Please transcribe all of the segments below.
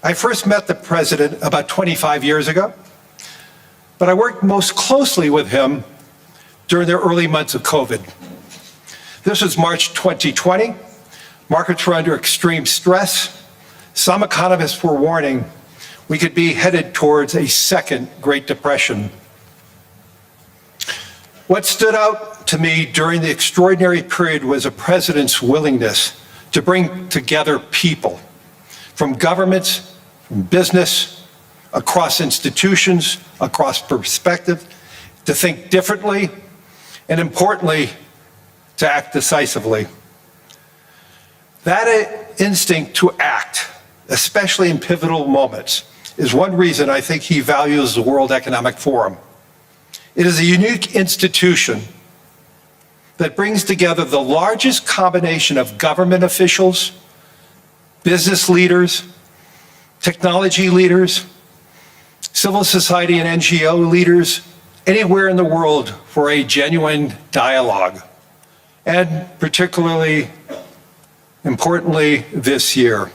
I first met the president about 25 years ago, but I worked most closely with him during the early months of COVID. This was March 2020. Markets were under extreme stress. Some economists were warning we could be headed towards a second Great Depression. What stood out to me during the extraordinary period was a president's willingness to bring together people from governments, from business, across institutions, across perspective, to think differently, and importantly, to act decisively. That instinct to act, especially in pivotal moments, is one reason I think he values the World Economic Forum. It is a unique institution that brings together the largest combination of government officials, business leaders, technology leaders, civil society and NGO leaders, anywhere in the world for a genuine dialogue. And particularly, importantly, this year.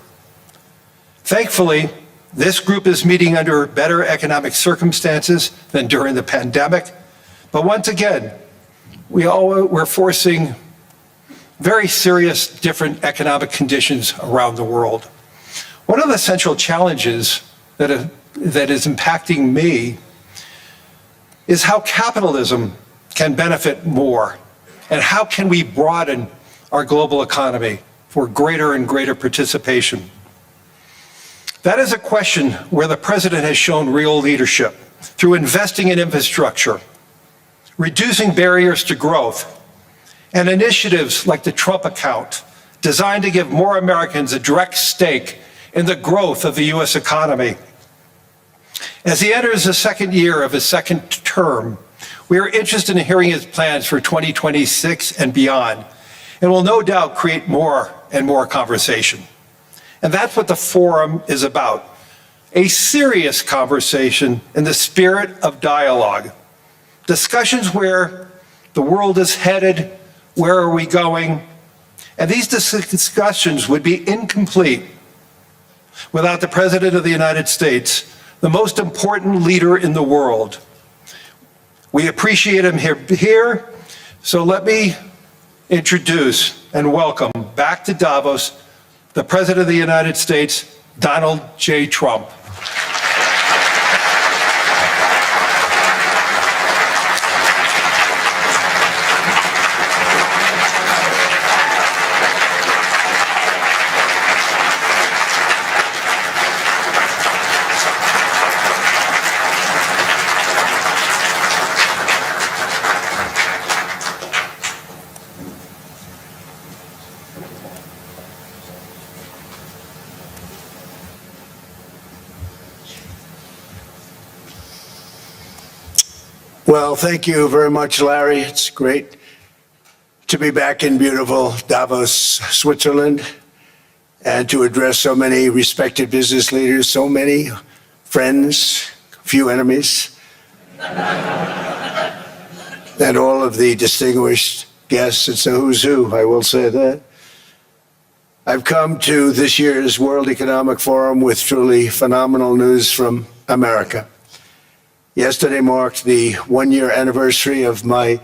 Thankfully, this group is meeting under better economic circumstances than during the pandemic. But once again, we're facing very serious different economic conditions around the world. One of the central challenges that is impacting me is how capitalism can benefit more, and how can we broaden our global economy for greater and greater participation. That is a question where the president has shown real leadership through investing in infrastructure, reducing barriers to growth, and initiatives like the Trump account, designed to give more Americans a direct stake in the growth of the U.S. economy. As he enters the second year of his second term, we are interested in hearing his plans for 2026 and beyond, and will no doubt create more and more conversation. And that's what the forum is about, a serious conversation in the spirit of dialogue. Discussions where the world is headed, where are we going? And these discussions would be incomplete without the President of the United States, the most important leader in the world. We appreciate him here, so let me introduce and welcome back to Davos the President of the United States, Donald J. Trump. Well, thank you very much, Larry. It's great to be back in beautiful Davos, Switzerland, and to address so many respected business leaders, so many friends, few enemies, and all of the distinguished guests. It's a who's who, I will say that. I've come to this year's World Economic Forum with truly phenomenal news from America. Yesterday marked the one-year anniversary of my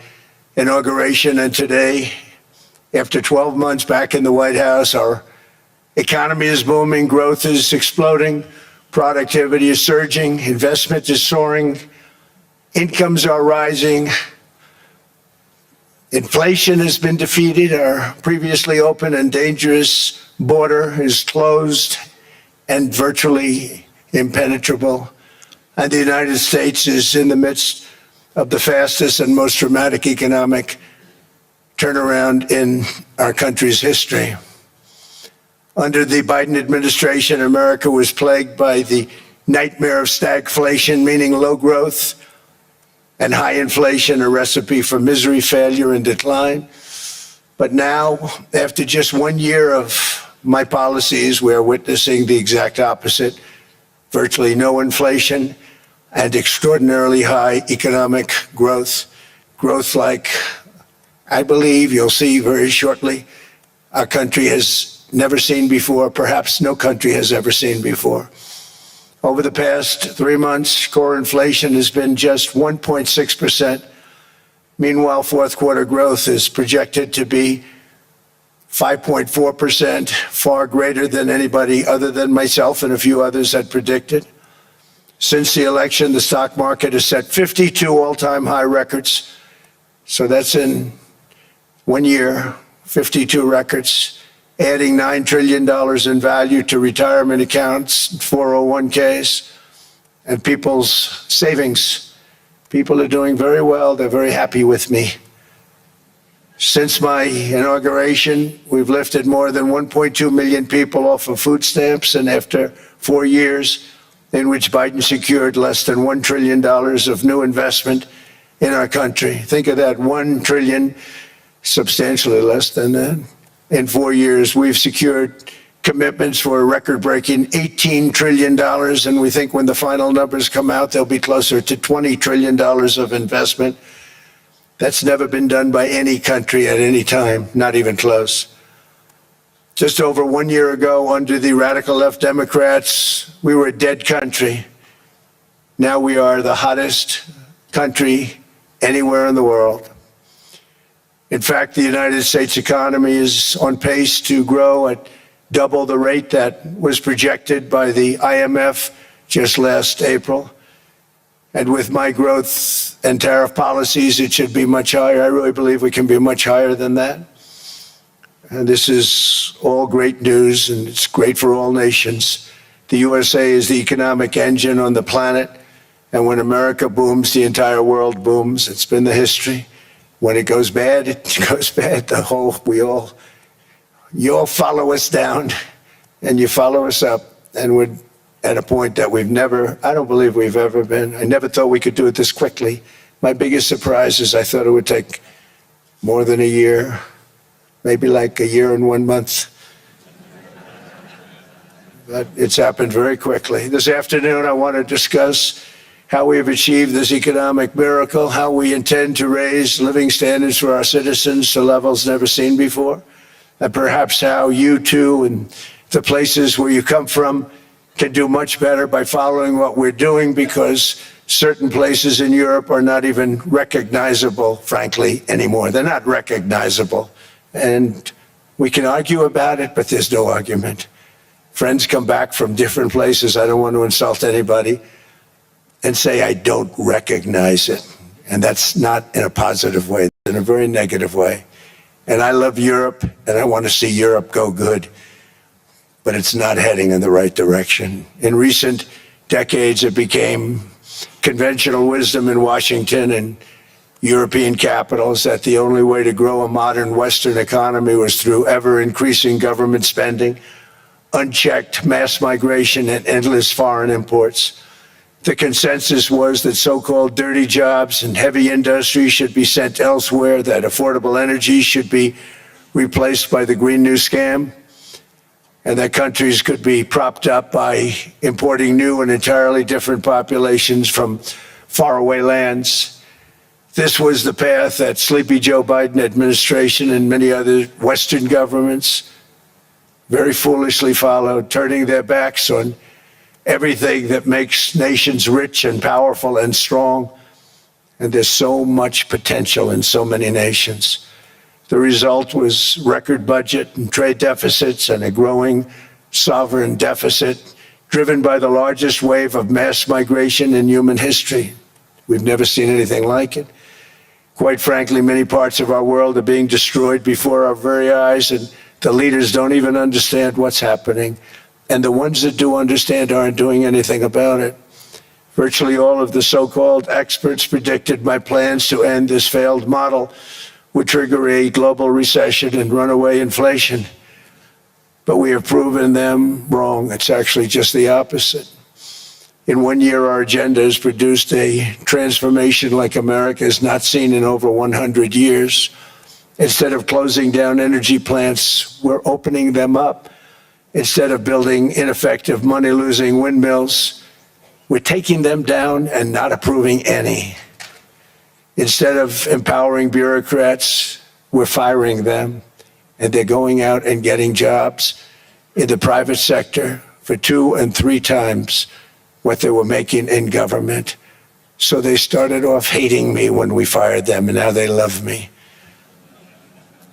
inauguration, and today, after 12 months back in the White House, our economy is booming, growth is exploding, productivity is surging, investment is soaring, incomes are rising, inflation has been defeated, our previously open and dangerous border is closed and virtually impenetrable. And the United States is in the midst of the fastest and most dramatic economic turnaround in our country's history. Under the Biden administration, America was plagued by the nightmare of stagflation, meaning low growth, and high inflation, a recipe for misery, failure, and decline. But now, after just 1 year of my policies, we're witnessing the exact opposite. Virtually no inflation and extraordinarily high economic growth. Growth like I believe you'll see very shortly our country has never seen before, perhaps no country has ever seen before. Over the past 3 months, core inflation has been just 1.6%. Meanwhile, fourth quarter growth is projected to be 5.4%, far greater than anybody other than myself and a few others had predicted. Since the election, the stock market has set 52 all-time high records. So that's in 1 year, 52 records, adding $9 trillion in value to retirement accounts, 401ks, and people's savings. People are doing very well. They're very happy with me. Since my inauguration, we've lifted more than 1.2 million people off of food stamps, and after 4 years in which Biden secured less than $1 trillion of new investment in our country. Think of that, 1 trillion, substantially less than that. In 4 years, we've secured commitments for a record-breaking $18 trillion, and we think when the final numbers come out, they'll be closer to $20 trillion of investment. That's never been done by any country at any time, not even close. Just over 1 year ago, under the radical left Democrats, we were a dead country. Now we are the hottest country anywhere in the world. In fact, the United States economy is on pace to grow at double the rate that was projected by the IMF just last April. And with my growth and tariff policies, it should be much higher. I really believe we can be much higher than that. And this is all great news, and it's great for all nations. The USA is the economic engine on the planet, and when America booms, the entire world booms. It's been the history. When it goes bad, it goes bad. You all follow us down, and you follow us up, and we're at a point that I don't believe we've ever been. I never thought we could do it this quickly. My biggest surprise is I thought it would take more than a year, maybe like a year and 1 month. But it's happened very quickly. This afternoon, I want to discuss how we have achieved this economic miracle, how we intend to raise living standards for our citizens to levels never seen before, and perhaps how you too and the places where you come from can do much better by following what we're doing, because certain places in Europe are not even recognizable, frankly, anymore. They're not recognizable. And we can argue about it, but there's no argument. Friends come back from different places. I don't want to insult anybody and say I don't recognize it. And that's not in a positive way, it's in a very negative way. And I love Europe, and I want to see Europe go good, but it's not heading in the right direction. In recent decades, it became conventional wisdom in Washington and European capitals that the only way to grow a modern Western economy was through ever-increasing government spending, unchecked mass migration, and endless foreign imports. The consensus was that so-called dirty jobs and heavy industry should be sent elsewhere, that affordable energy should be replaced by the Green New Scam, and that countries could be propped up by importing new and entirely different populations from faraway lands. This was the path that Sleepy Joe Biden administration and many other Western governments very foolishly followed, turning their backs on everything that makes nations rich and powerful and strong. And there's so much potential in so many nations. The result was record budget and trade deficits and a growing sovereign deficit driven by the largest wave of mass migration in human history. We've never seen anything like it. Quite frankly, many parts of our world are being destroyed before our very eyes, and the leaders don't even understand what's happening. And the ones that do understand aren't doing anything about it. Virtually all of the so-called experts predicted my plans to end this failed model would trigger a global recession and runaway inflation. But we have proven them wrong. It's actually just the opposite. In 1 year, our agenda has produced a transformation like America has not seen in over 100 years. Instead of closing down energy plants, we're opening them up. Instead of building ineffective, money-losing windmills, we're taking them down and not approving any. Instead of empowering bureaucrats, we're firing them, and they're going out and getting jobs in the private sector for 2 and 3 times what they were making in government. So they started off hating me when we fired them, and now they love me.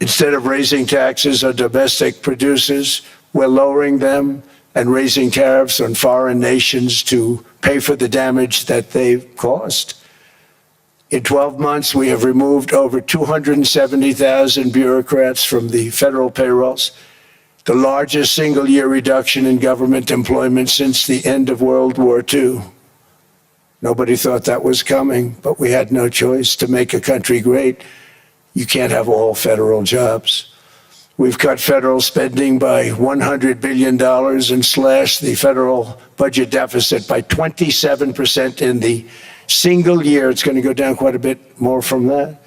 Instead of raising taxes on domestic producers, we're lowering them and raising tariffs on foreign nations to pay for the damage that they've caused. In 12 months, we have removed over 270,000 bureaucrats from the federal payrolls, the largest single-year reduction in government employment since the end of World War II. Nobody thought that was coming, but we had no choice. To make a country great, you can't have all federal jobs. We've cut federal spending by $100 billion and slashed the federal budget deficit by 27% in the single year. It's going to go down quite a bit more from that,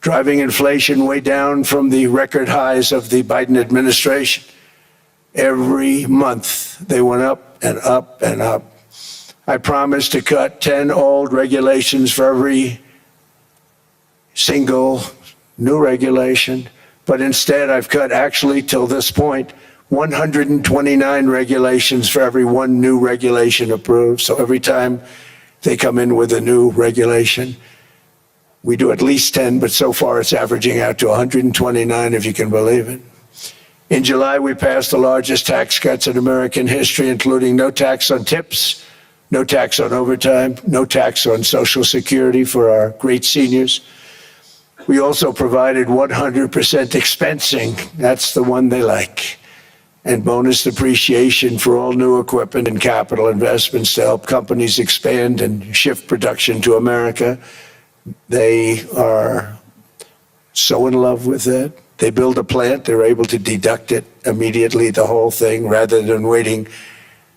driving inflation way down from the record highs of the Biden administration. Every month, they went up and up and up. I promised to cut 10 old regulations for every single new regulation, but instead I've cut, actually till this point, 129 regulations for every one new regulation approved. So every time they come in with a new regulation, we do at least 10, but so far it's averaging out to 129, if you can believe it. In July, we passed the largest tax cuts in American history, including no tax on tips, no tax on overtime, no tax on Social Security for our great seniors. We also provided 100% expensing, that's the one they like, and bonus depreciation for all new equipment and capital investments to help companies expand and shift production to America. They are so in love with it. They build a plant, they're able to deduct it immediately, the whole thing, rather than waiting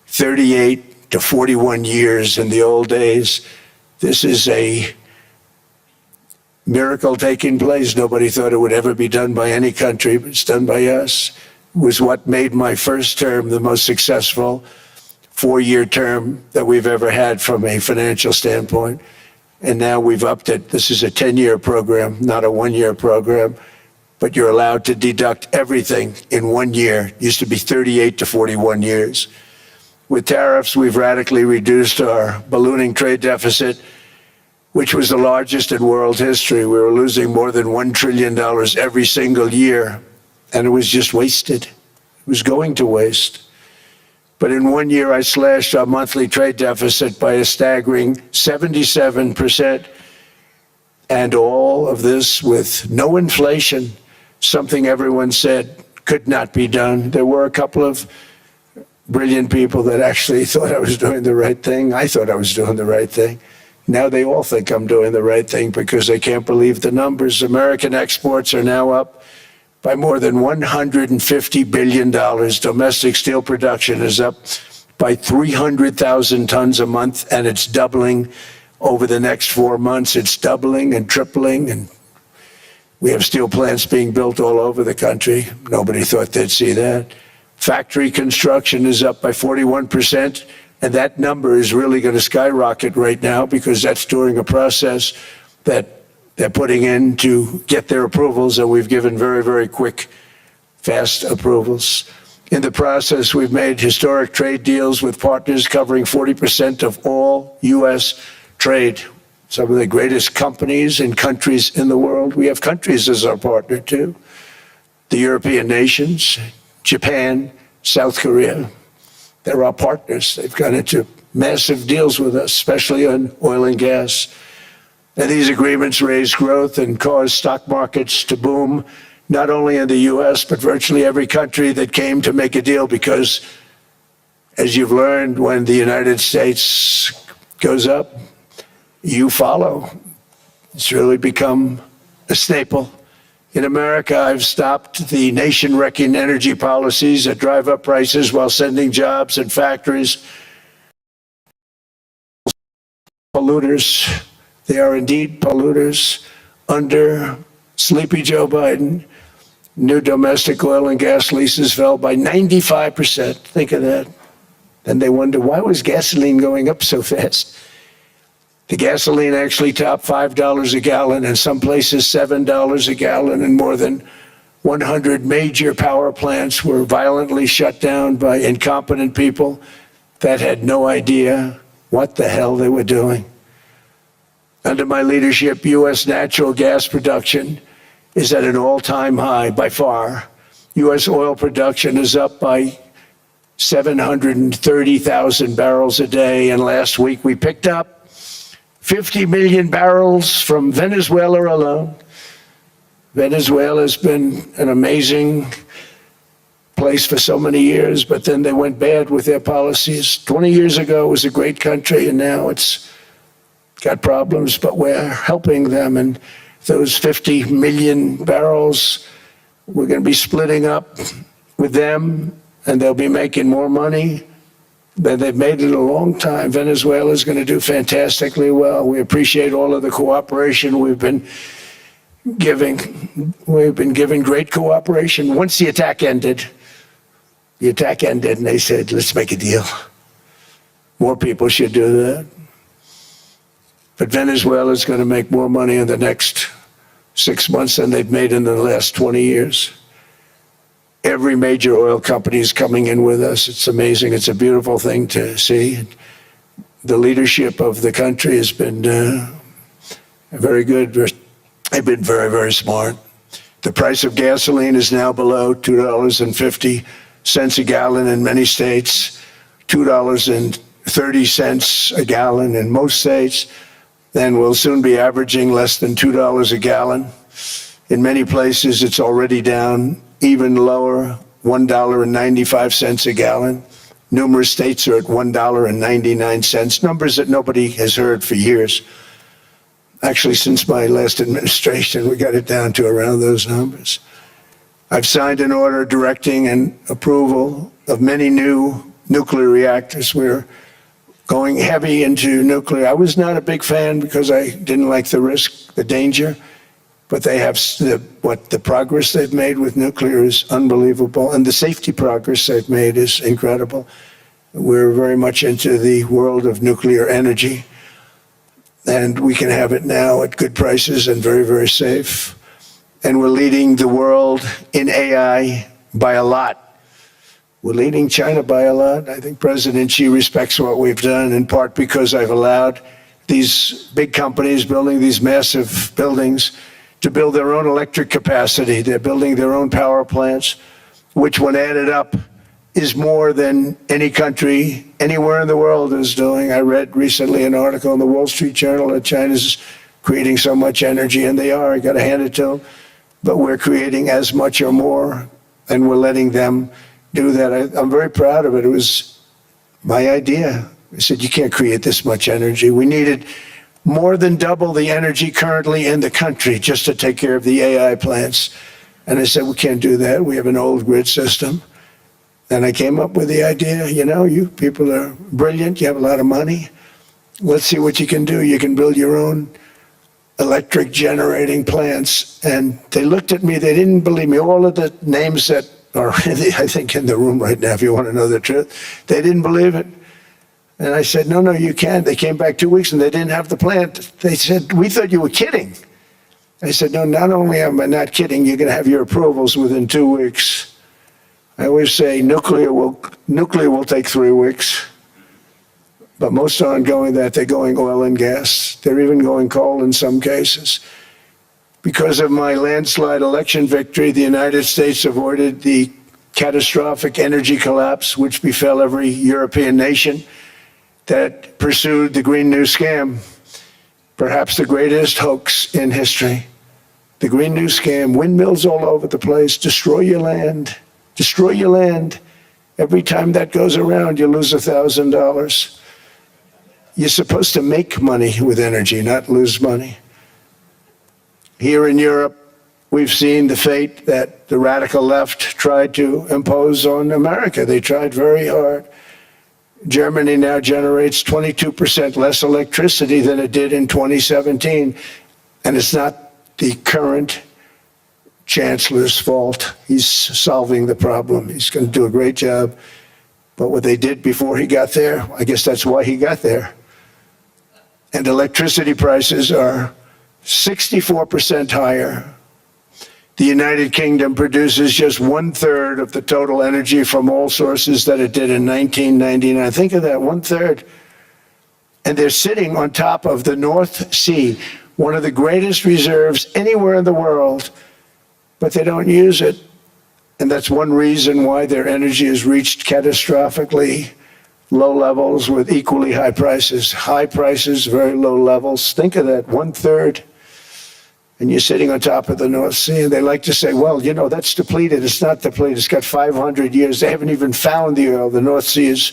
38 to 41 years in the old days. This is a miracle taking place. Nobody thought it would ever be done by any country, but it's done by us. It was what made my first term the most successful 4-year term that we've ever had from a financial standpoint. And now we've upped it. This is a 10-year program, not a 1-year program, but you're allowed to deduct everything in 1 year. It used to be 38 to 41 years. With tariffs, we've radically reduced our ballooning trade deficit, which was the largest in world history. We were losing more than $1 trillion every single year, and it was just wasted. It was going to waste. But in 1 year, I slashed our monthly trade deficit by a staggering 77%, and all of this with no inflation, something everyone said could not be done. There were a couple of brilliant people that actually thought I was doing the right thing. I thought I was doing the right thing. Now they all think I'm doing the right thing because they can't believe the numbers. American exports are now up by more than $150 billion. Domestic steel production is up by 300,000 tons a month, and it's doubling over the next 4 months. It's doubling and tripling, and we have steel plants being built all over the country. Nobody thought they'd see that. Factory construction is up by 41%, and that number is really going to skyrocket right now because that's during a process that they're putting in to get their approvals, and we've given very, very quick, fast approvals. In the process, we've made historic trade deals with partners covering 40% of all U.S. trade. Some of the greatest companies and countries in the world. We have countries as our partner, too. The European nations, Japan, South Korea. They're our partners. They've gone into massive deals with us, especially on oil and gas. And these agreements raise growth and cause stock markets to boom, not only in the U.S., but virtually every country that came to make a deal, because, as you've learned, when the United States goes up, you follow. It's really become a staple. In America, I've stopped the nation-wrecking energy policies that drive up prices while sending jobs and factories. Polluters, they are indeed polluters. Under Sleepy Joe Biden, new domestic oil and gas leases fell by 95%. Think of that. Then they wonder, why was gasoline going up so fast? The gasoline actually topped $5 a gallon, and some places $7 a gallon, and more than 100 major power plants were violently shut down by incompetent people that had no idea what the hell they were doing. Under my leadership, U.S. natural gas production is at an all-time high by far. U.S. oil production is up by 730,000 barrels a day, and last week we picked up 50 million barrels from Venezuela alone. Venezuela has been an amazing place for so many years, but then they went bad with their policies. 20 years ago, it was a great country, and now it's got problems, but we're helping them. And those 50 million barrels, we're going to be splitting up with them, and they'll be making more money than they've made in a long time. Venezuela is going to do fantastically well. We appreciate all of the cooperation we've been giving. We've been giving great cooperation. Once the attack ended, and they said, let's make a deal. More people should do that. But Venezuela is going to make more money in the next 6 months than they've made in the last 20 years. Every major oil company is coming in with us. It's amazing. It's a beautiful thing to see. The leadership of the country has been very good. They've been very, very smart. The price of gasoline is now below $2.50 a gallon in many states, $2.30 a gallon in most states. Then we'll soon be averaging less than $2 a gallon. In many places, it's already down even lower, $1.95 a gallon. Numerous states are at $1.99, numbers that nobody has heard for years. Actually, since my last administration, we got it down to around those numbers. I've signed an order directing and approval of many new nuclear reactors. We're going heavy into nuclear. I was not a big fan because I didn't like the risk, the danger, but they have the progress they've made with nuclear is unbelievable, and the safety progress they've made is incredible. We're very much into the world of nuclear energy, and we can have it now at good prices and very, very safe. And we're leading the world in AI by a lot. We're leading China by a lot. I think President Xi respects what we've done, in part because I've allowed these big companies building these massive buildings to build their own electric capacity. They're building their own power plants, which when added up is more than any country anywhere in the world is doing. I read recently an article in the Wall Street Journal that China's creating so much energy, and they are. I got to hand it to them. But we're creating as much or more, and we're letting them do that. I'm very proud of it. It was my idea. I said, you can't create this much energy. We needed more than double the energy currently in the country just to take care of the AI plants. And I said, we can't do that. We have an old grid system. And I came up with the idea, you people are brilliant. You have a lot of money. Let's see what you can do. You can build your own electric generating plants. And they looked at me. They didn't believe me. All of the names that are, I think, in the room right now, if you want to know the truth, they didn't believe it. And I said, no, you can't. They came back 2 weeks and they didn't have the plant. They said, we thought you were kidding. I said, no, not only am I not kidding, you're going to have your approvals within 2 weeks. I always say nuclear will take 3 weeks. But most aren't going that. They're going oil and gas. They're even going coal in some cases. Because of my landslide election victory, the United States avoided the catastrophic energy collapse which befell every European nation that pursued the Green New Scam, perhaps the greatest hoax in history. The Green New Scam, windmills all over the place, destroy your land. Every time that goes around, you lose $1,000. You're supposed to make money with energy, not lose money. Here in Europe, we've seen the fate that the radical left tried to impose on America. They tried very hard. Germany now generates 22% less electricity than it did in 2017. And it's not the current chancellor's fault. He's solving the problem. He's going to do a great job. But what they did before he got there, I guess that's why he got there. And electricity prices are 64% higher. The United Kingdom produces just 1/3 of the total energy from all sources that it did in 1999. Think of that, 1/3. And they're sitting on top of the North Sea, one of the greatest reserves anywhere in the world, but they don't use it. And that's one reason why their energy has reached catastrophically low levels with equally high prices. High prices, very low levels. Think of that, 1/3. And you're sitting on top of the North Sea, and they like to say, well, you know, that's depleted. It's not depleted. It's got 500 years. They haven't even found the oil. The North Sea is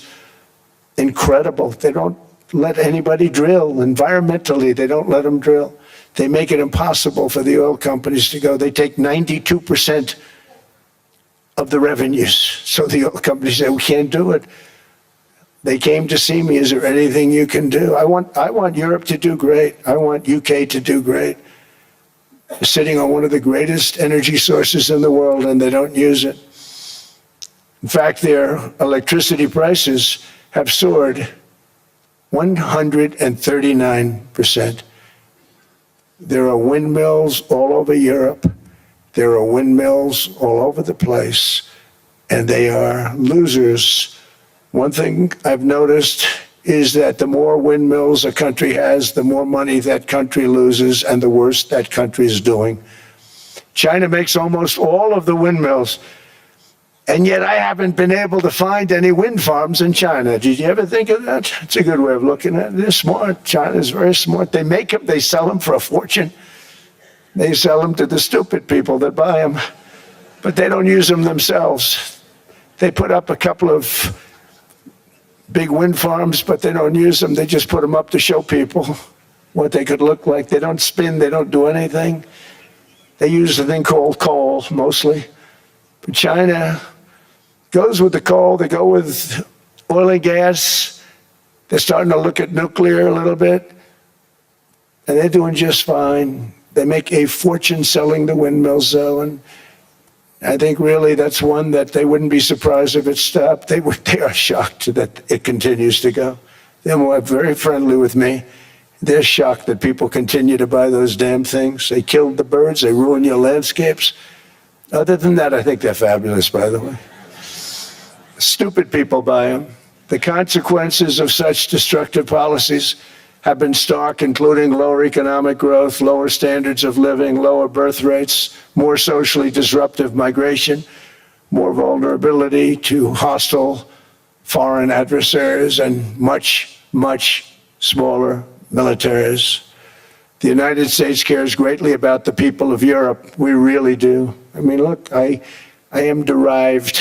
incredible. They don't let anybody drill. Environmentally, they don't let them drill. They make it impossible for the oil companies to go. They take 92% of the revenues. So the oil companies say, we can't do it. They came to see me. Is there anything you can do? I want Europe to do great. I want UK to do great. They're sitting on one of the greatest energy sources in the world, and they don't use it. In fact, their electricity prices have soared 139%. There are windmills all over Europe. There are windmills all over the place, and they are losers. One thing I've noticed is that the more windmills a country has, the more money that country loses, and the worse that country is doing. China makes almost all of the windmills, and yet I haven't been able to find any wind farms in China. Did you ever think of that? It's a good way of looking at it. They're smart. China is very smart. They make them, they sell them for a fortune. They sell them to the stupid people that buy them, but they don't use them themselves. They put up a couple of big wind farms, but they don't use them. They just put them up to show people what they could look like. They don't spin, they don't do anything. They use a thing called coal, mostly. But China goes with the coal, they go with oil and gas. They're starting to look at nuclear a little bit, and they're doing just fine. They make a fortune selling the windmills, though, and I think really that's one that they wouldn't be surprised if it stopped. They are shocked that it continues to go. They're very friendly with me. They're shocked that people continue to buy those damn things. They killed the birds. They ruin your landscapes. Other than that, I think they're fabulous, by the way. Stupid people buy them. The consequences of such destructive policies have been stark, including lower economic growth, lower standards of living, lower birth rates, more socially disruptive migration, more vulnerability to hostile foreign adversaries, and much, much smaller militaries. The United States cares greatly about the people of Europe. We really do. I mean, look, I am derived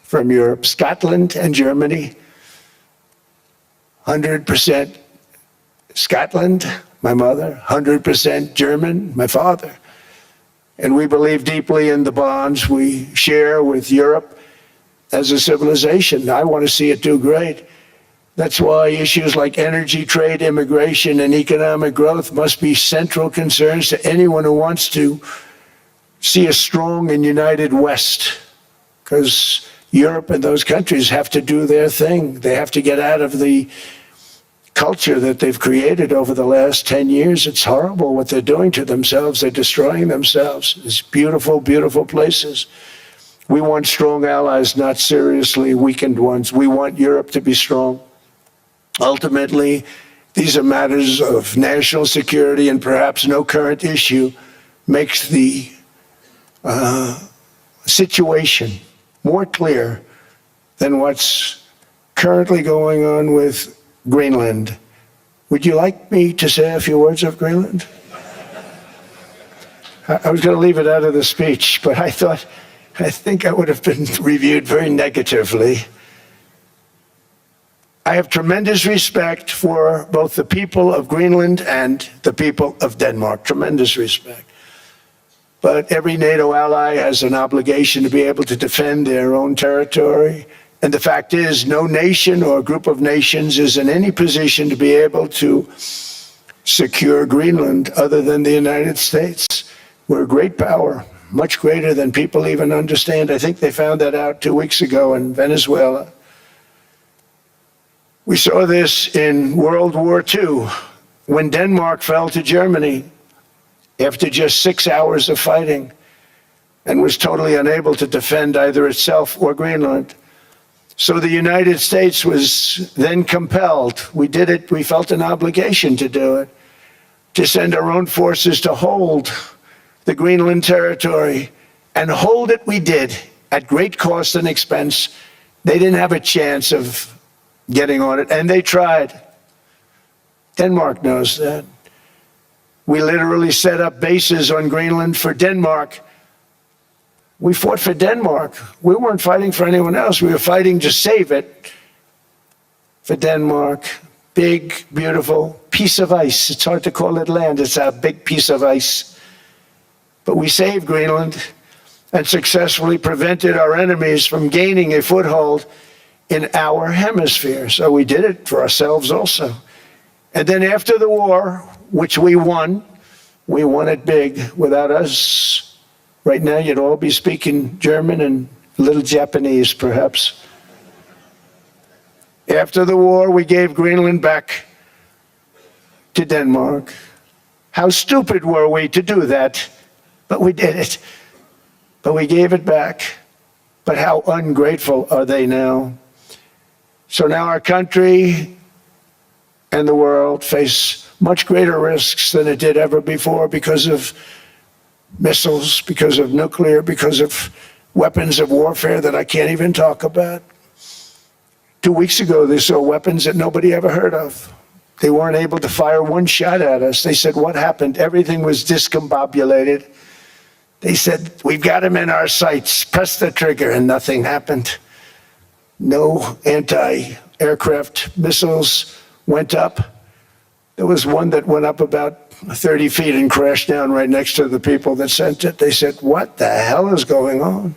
from Europe. Scotland and Germany, 100% Scotland, my mother, 100% German, my father. And we believe deeply in the bonds we share with Europe as a civilization. I want to see it do great. That's why issues like energy, trade, immigration, and economic growth must be central concerns to anyone who wants to see a strong and united West, because Europe and those countries have to do their thing. They have to get out of the culture that they've created over the last 10 years. It's horrible what they're doing to themselves. They're destroying themselves. It's beautiful, beautiful places. We want strong allies, not seriously weakened ones. We want Europe to be strong. Ultimately, these are matters of national security, and perhaps no current issue makes the situation more clear than what's currently going on with Greenland. Would you like me to say a few words of Greenland? I was going to leave it out of the speech, but I think I would have been reviewed very negatively. I have tremendous respect for both the people of Greenland and the people of Denmark, tremendous respect. But every NATO ally has an obligation to be able to defend their own territory. And the fact is, no nation or group of nations is in any position to be able to secure Greenland other than the United States. We're a great power, much greater than people even understand. I think they found that out 2 weeks ago in Venezuela. We saw this in World War II, when Denmark fell to Germany after just 6 hours of fighting and was totally unable to defend either itself or Greenland. So the United States was then compelled, we did it, we felt an obligation to do it, to send our own forces to hold the Greenland territory, and hold it we did at great cost and expense. They didn't have a chance of getting on it, and they tried. Denmark knows that. We literally set up bases on Greenland for Denmark. We fought for Denmark. We weren't fighting for anyone else. We were fighting to save it for Denmark. Big, beautiful piece of ice. It's hard to call it land. It's a big piece of ice. But we saved Greenland and successfully prevented our enemies from gaining a foothold in our hemisphere. So we did it for ourselves also. And then after the war, which we won it big. Without us, right now you'd all be speaking German and a little Japanese, perhaps. After the war, we gave Greenland back to Denmark. How stupid were we to do that? But we did it. But we gave it back. But how ungrateful are they now? So now our country and the world face much greater risks than it did ever before because of missiles, because of nuclear, because of weapons of warfare that I can't even talk about. 2 weeks ago, they saw weapons that nobody ever heard of. They weren't able to fire one shot at us. They said, what happened? Everything was discombobulated. They said, we've got them in our sights. Press the trigger, and nothing happened. No anti-aircraft missiles went up. There was one that went up about 30 feet and crashed down right next to the people that sent it. They said, what the hell is going on?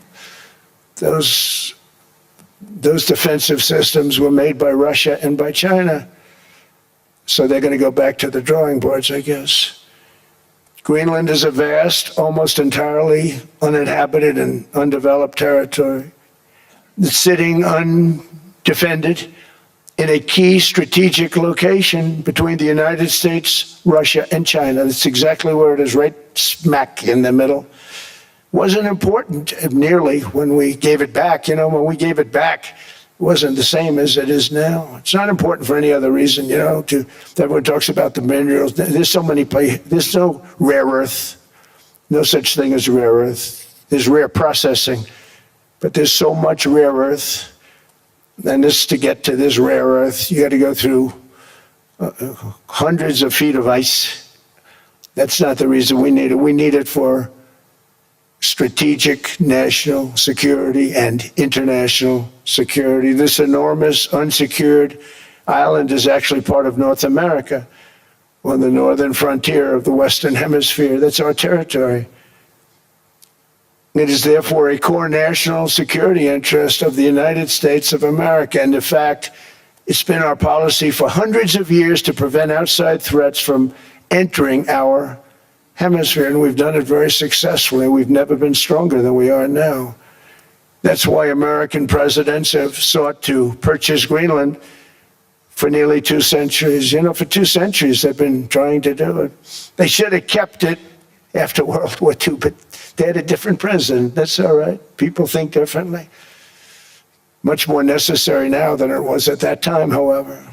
Those defensive systems were made by Russia and by China. So they're going to go back to the drawing boards, I guess. Greenland is a vast, almost entirely uninhabited and undeveloped territory. It's sitting undefended in a key strategic location between the United States, Russia, and China. That's exactly where it is, right smack in the middle. Wasn't important nearly when we gave it back. You know, when we gave it back, it wasn't the same as it is now. It's not important for any other reason, you know, everyone talks about the minerals. There's so many places. There's no rare earth, no such thing as rare earth. There's rare processing, but there's so much rare earth. And this, to get to this rare earth, you got to go through hundreds of feet of ice. That's not the reason we need it. We need it for strategic national security and international security. This enormous unsecured island is actually part of North America, on the northern frontier of the Western Hemisphere. That's our territory. It is therefore a core national security interest of the United States of America. And in fact, it's been our policy for hundreds of years to prevent outside threats from entering our hemisphere, and we've done it very successfully. We've never been stronger than we are now. That's why American presidents have sought to purchase Greenland for nearly 2 centuries. You know, for 2 centuries they've been trying to do it. They should have kept it after World War II, but they had a different president. That's all right. People think differently. Much more necessary now than it was at that time, however.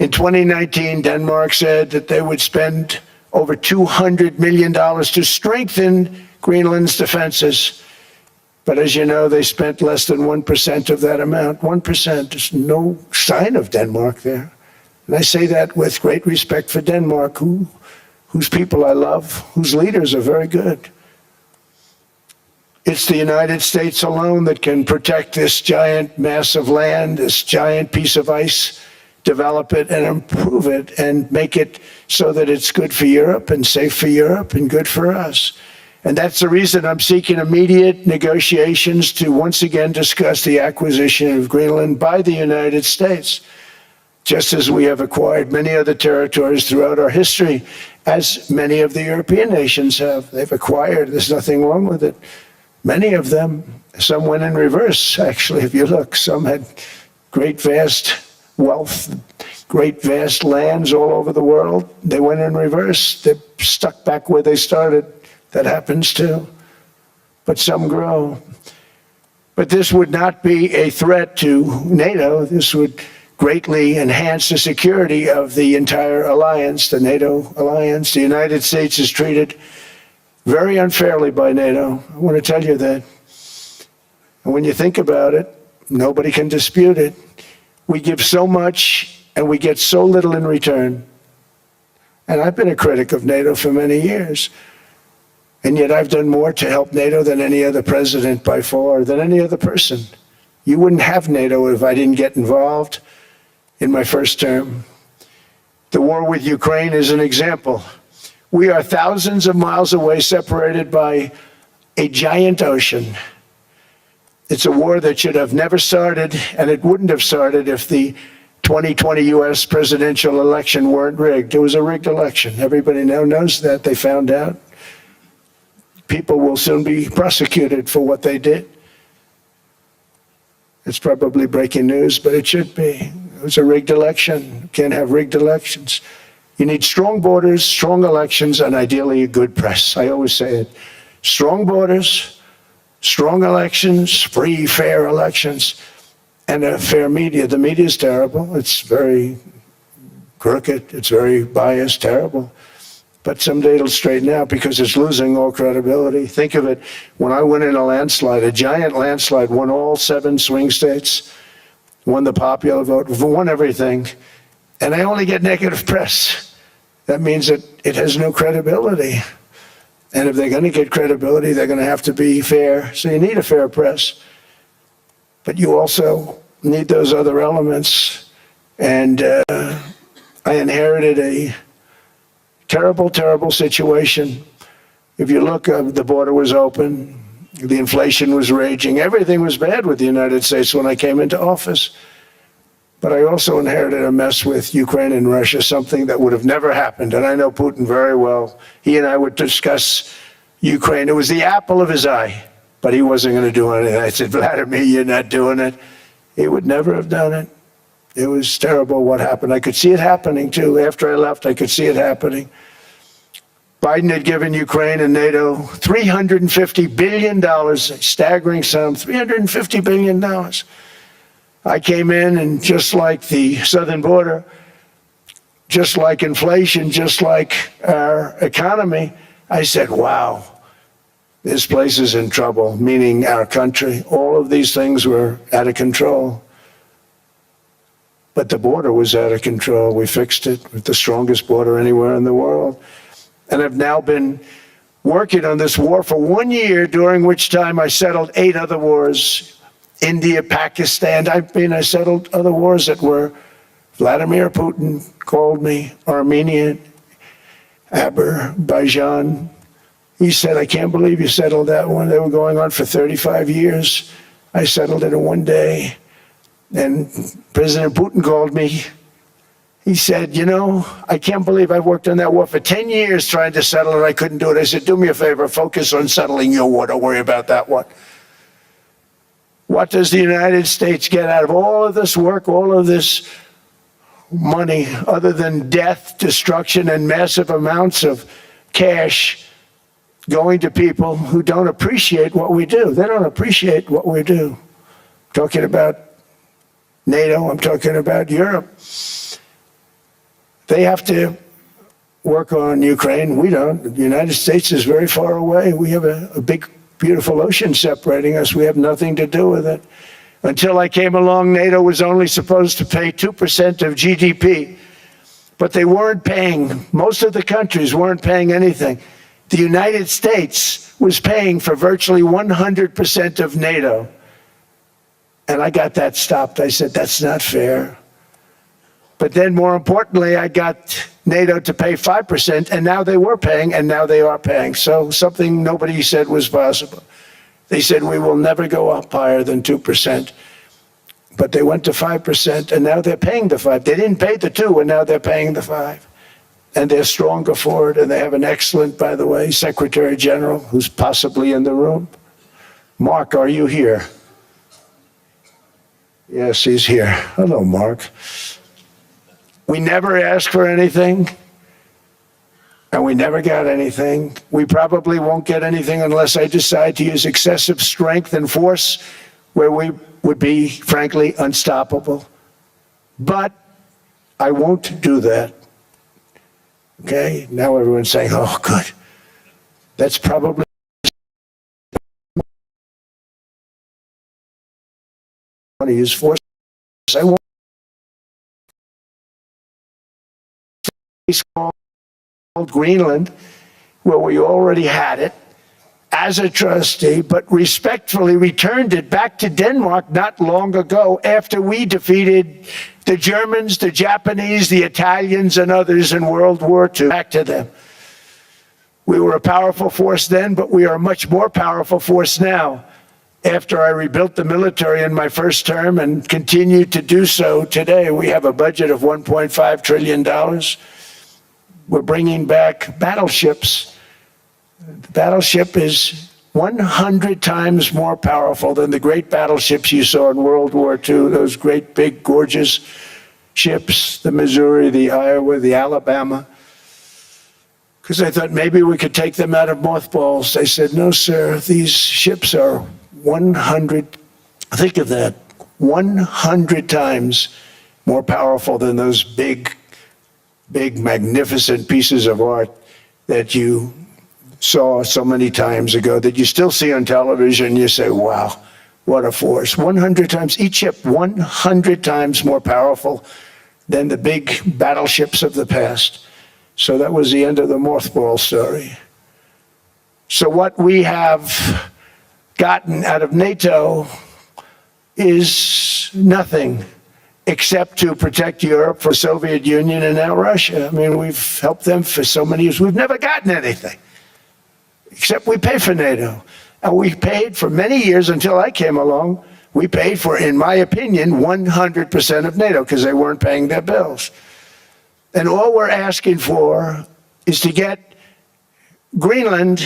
In 2019, Denmark said that they would spend over $200 million to strengthen Greenland's defenses. But as you know, they spent less than 1% of that amount. 1%. There's no sign of Denmark there. And I say that with great respect for Denmark, whose people I love, whose leaders are very good. It's the United States alone that can protect this giant mass of land, this giant piece of ice, develop it and improve it and make it so that it's good for Europe and safe for Europe and good for us. And that's the reason I'm seeking immediate negotiations to once again discuss the acquisition of Greenland by the United States, just as we have acquired many other territories throughout our history, as many of the European nations have. They've acquired, there's nothing wrong with it. Many of them, some went in reverse, actually, if you look. Some had great, vast wealth, great, vast lands all over the world. They went in reverse. They're stuck back where they started. That happens too. But some grow. But this would not be a threat to NATO. This would greatly enhance the security of the entire alliance, the NATO alliance. The United States is treated very unfairly by NATO. I want to tell you that. And when you think about it, nobody can dispute it. We give so much and we get so little in return. And I've been a critic of NATO for many years. And yet I've done more to help NATO than any other president by far, than any other person. You wouldn't have NATO if I didn't get involved in my first term. The war with Ukraine is an example. We are thousands of miles away, separated by a giant ocean. It's a war that should have never started, and it wouldn't have started if the 2020 U.S. presidential election weren't rigged. It was a rigged election. Everybody now knows that. They found out. People will soon be prosecuted for what they did. It's probably breaking news, but it should be. It was a rigged election. You can't have rigged elections. You need strong borders, strong elections, and ideally a good press. I always say it. Strong borders, strong elections, free, fair elections, and a fair media. The media is terrible. It's very crooked. It's very biased, terrible. But someday it'll straighten out because it's losing all credibility. Think of it, when I went in a landslide, a giant landslide, won all 7 swing states, won the popular vote, won everything, and I only get negative press. That means that it has no credibility. And if they're going to get credibility, they're going to have to be fair. So you need a fair press. But you also need those other elements. And I inherited a terrible, terrible situation. If you look, the border was open, the inflation was raging, everything was bad with the United States when I came into office. But I also inherited a mess with Ukraine and Russia, something that would have never happened. And I know Putin very well. He and I would discuss Ukraine. It was the apple of his eye, but he wasn't going to do anything. I said, Vladimir, you're not doing it. He would never have done it. It was terrible what happened. I could see it happening, too. After I left, I could see it happening. Biden had given Ukraine and NATO $350 billion, a staggering sum, $350 billion. I came in, and just like the southern border, just like inflation, just like our economy, I said, wow, this place is in trouble, meaning our country. All of these things were out of control. But the border was out of control. We fixed it with the strongest border anywhere in the world. And I've now been working on this war for 1 year, during which time I settled 8 other wars. India, Pakistan. I settled other wars that were Vladimir Putin called me, Armenia, Azerbaijan. He said, I can't believe you settled that one. They were going on for 35 years. I settled it in 1 day. And President Putin called me. He said, you know, I can't believe I worked on that war for 10 years trying to settle it. I couldn't do it. I said, do me a favor, focus on settling your war. Don't worry about that one. What does the United States get out of all of this work, all of this money, other than death, destruction, and massive amounts of cash going to people who don't appreciate what we do? They don't appreciate what we do. I'm talking about NATO, I'm talking about Europe. They have to work on Ukraine. We don't. The United States is very far away. We have a big, beautiful ocean separating us. We have nothing to do with it. Until I came along, NATO was only supposed to pay 2% of GDP, but they weren't paying. Most of the countries weren't paying anything. The United States was paying for virtually 100% of NATO. And I got that stopped. I said, that's not fair. But then more importantly, I got NATO to pay 5%, and now they were paying, and now they are paying. So something nobody said was possible. They said, we will never go up higher than 2%. But they went to 5%, and now they're paying the 5. They didn't pay the 2, and now they're paying the 5. And they're stronger for it, and they have an excellent, by the way, Secretary General, who's possibly in the room. Mark, are you here? Yes, he's here. Hello, Mark. We never asked for anything, and we never got anything. We probably won't get anything unless I decide to use excessive strength and force where we would be, frankly, unstoppable. But I won't do that. Okay? Now everyone's saying, oh, good. That's probably want to use force. I won't. It's called Greenland, where we already had it as a trustee, but respectfully returned it back to Denmark not long ago after we defeated the Germans, the Japanese, the Italians, and others in World War II. Back to them. We were a powerful force then, but we are a much more powerful force now. After I rebuilt the military in my first term and continue to do so today, we have a budget of $1.5 trillion. We're bringing back battleships. The battleship is 100 times more powerful than the great battleships you saw in World War II, those great, big, gorgeous ships, the Missouri, the Iowa, the Alabama. Because I thought maybe we could take them out of mothballs. They said, no, sir, these ships are 100, think of that, 100 times more powerful than those big, magnificent pieces of art that you saw so many times ago, that you still see on television. You say, wow, what a force. 100 times, each ship 100 times more powerful than the big battleships of the past. So that was the end of the mothball story. So what we have gotten out of NATO is nothing except to protect Europe from the Soviet Union and now Russia. I mean, we've helped them for so many years. We've never gotten anything, except we pay for NATO. And we paid for many years until I came along. We paid for, in my opinion, 100% of NATO because they weren't paying their bills. And all we're asking for is to get Greenland,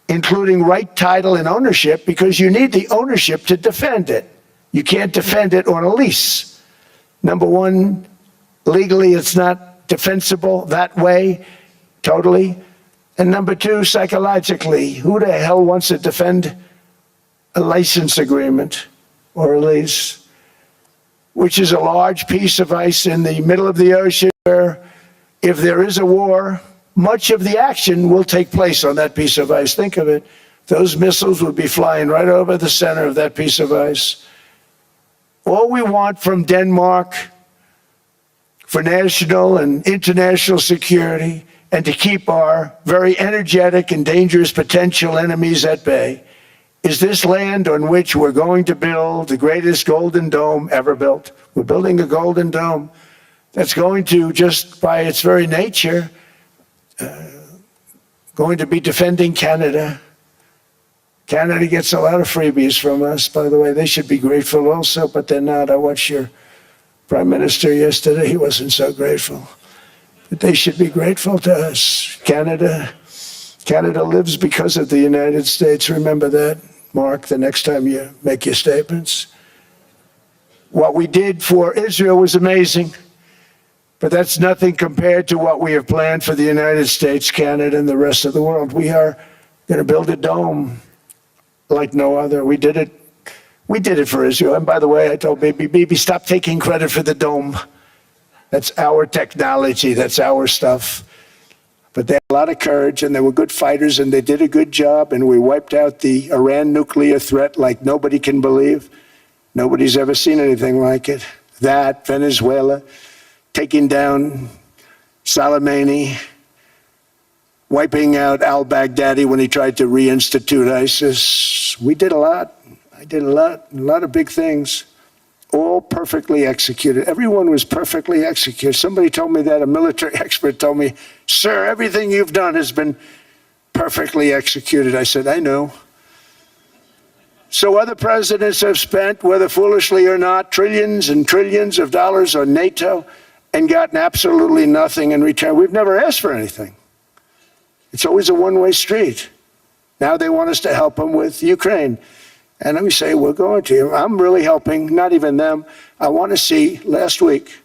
including right title and ownership, because you need the ownership to defend it. You can't defend it on a lease. Number one, legally it's not defensible that way, totally. And number two, psychologically, who the hell wants to defend a license agreement or a lease, which is a large piece of ice in the middle of the ocean where if there is a war, much of the action will take place on that piece of ice. Think of it. Those missiles would be flying right over the center of that piece of ice. All we want from Denmark for national and international security and to keep our very energetic and dangerous potential enemies at bay is this land on which we're going to build the greatest golden dome ever built. We're building a golden dome that's going to, just by its very nature, going to be defending Canada. Canada gets a lot of freebies from us, by the way. They should be grateful also, but they're not. I watched your Prime Minister yesterday. He wasn't so grateful. But they should be grateful to us. Canada lives because of the United States. Remember that, Mark, the next time you make your statements. What we did for Israel was amazing, but that's nothing compared to what we have planned for the United States, Canada, and the rest of the world. We are going to build a dome like no other. We did it for Israel. And by the way, I told Bibi, stop taking credit for the dome. That's our technology. That's our stuff. But they had a lot of courage, and they were good fighters, and they did a good job, and we wiped out the Iran nuclear threat like nobody can believe. Nobody's ever seen anything like it. That, Venezuela, taking down Soleimani, wiping out al-Baghdadi when he tried to reinstitute ISIS. We did a lot. I did a lot of big things, all perfectly executed. Everyone was perfectly executed. Somebody told me that, a military expert told me, sir, everything you've done has been perfectly executed. I said, I know. So other presidents have spent, whether foolishly or not, trillions and trillions of dollars on NATO and gotten absolutely nothing in return. We've never asked for anything. It's always a one-way street. Now they want us to help them with Ukraine. And we say, we're going to. I'm really helping, not even them. I want to see, last week,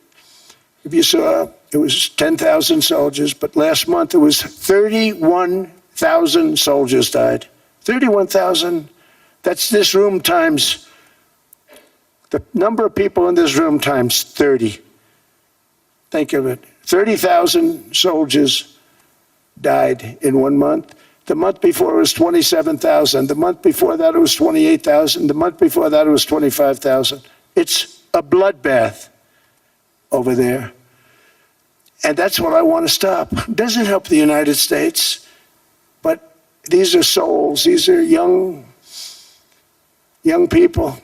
if you saw, it was 10,000 soldiers, but last month it was 31,000 soldiers died. 31,000, that's this room times The number of people in this room times 30. Think of it. 30,000 soldiers died in 1 month. The month before it was 27,000. The month before that it was 28,000. The month before that it was 25,000. It's a bloodbath over there. And that's what I want to stop. It doesn't help the United States, but these are souls. These are young people.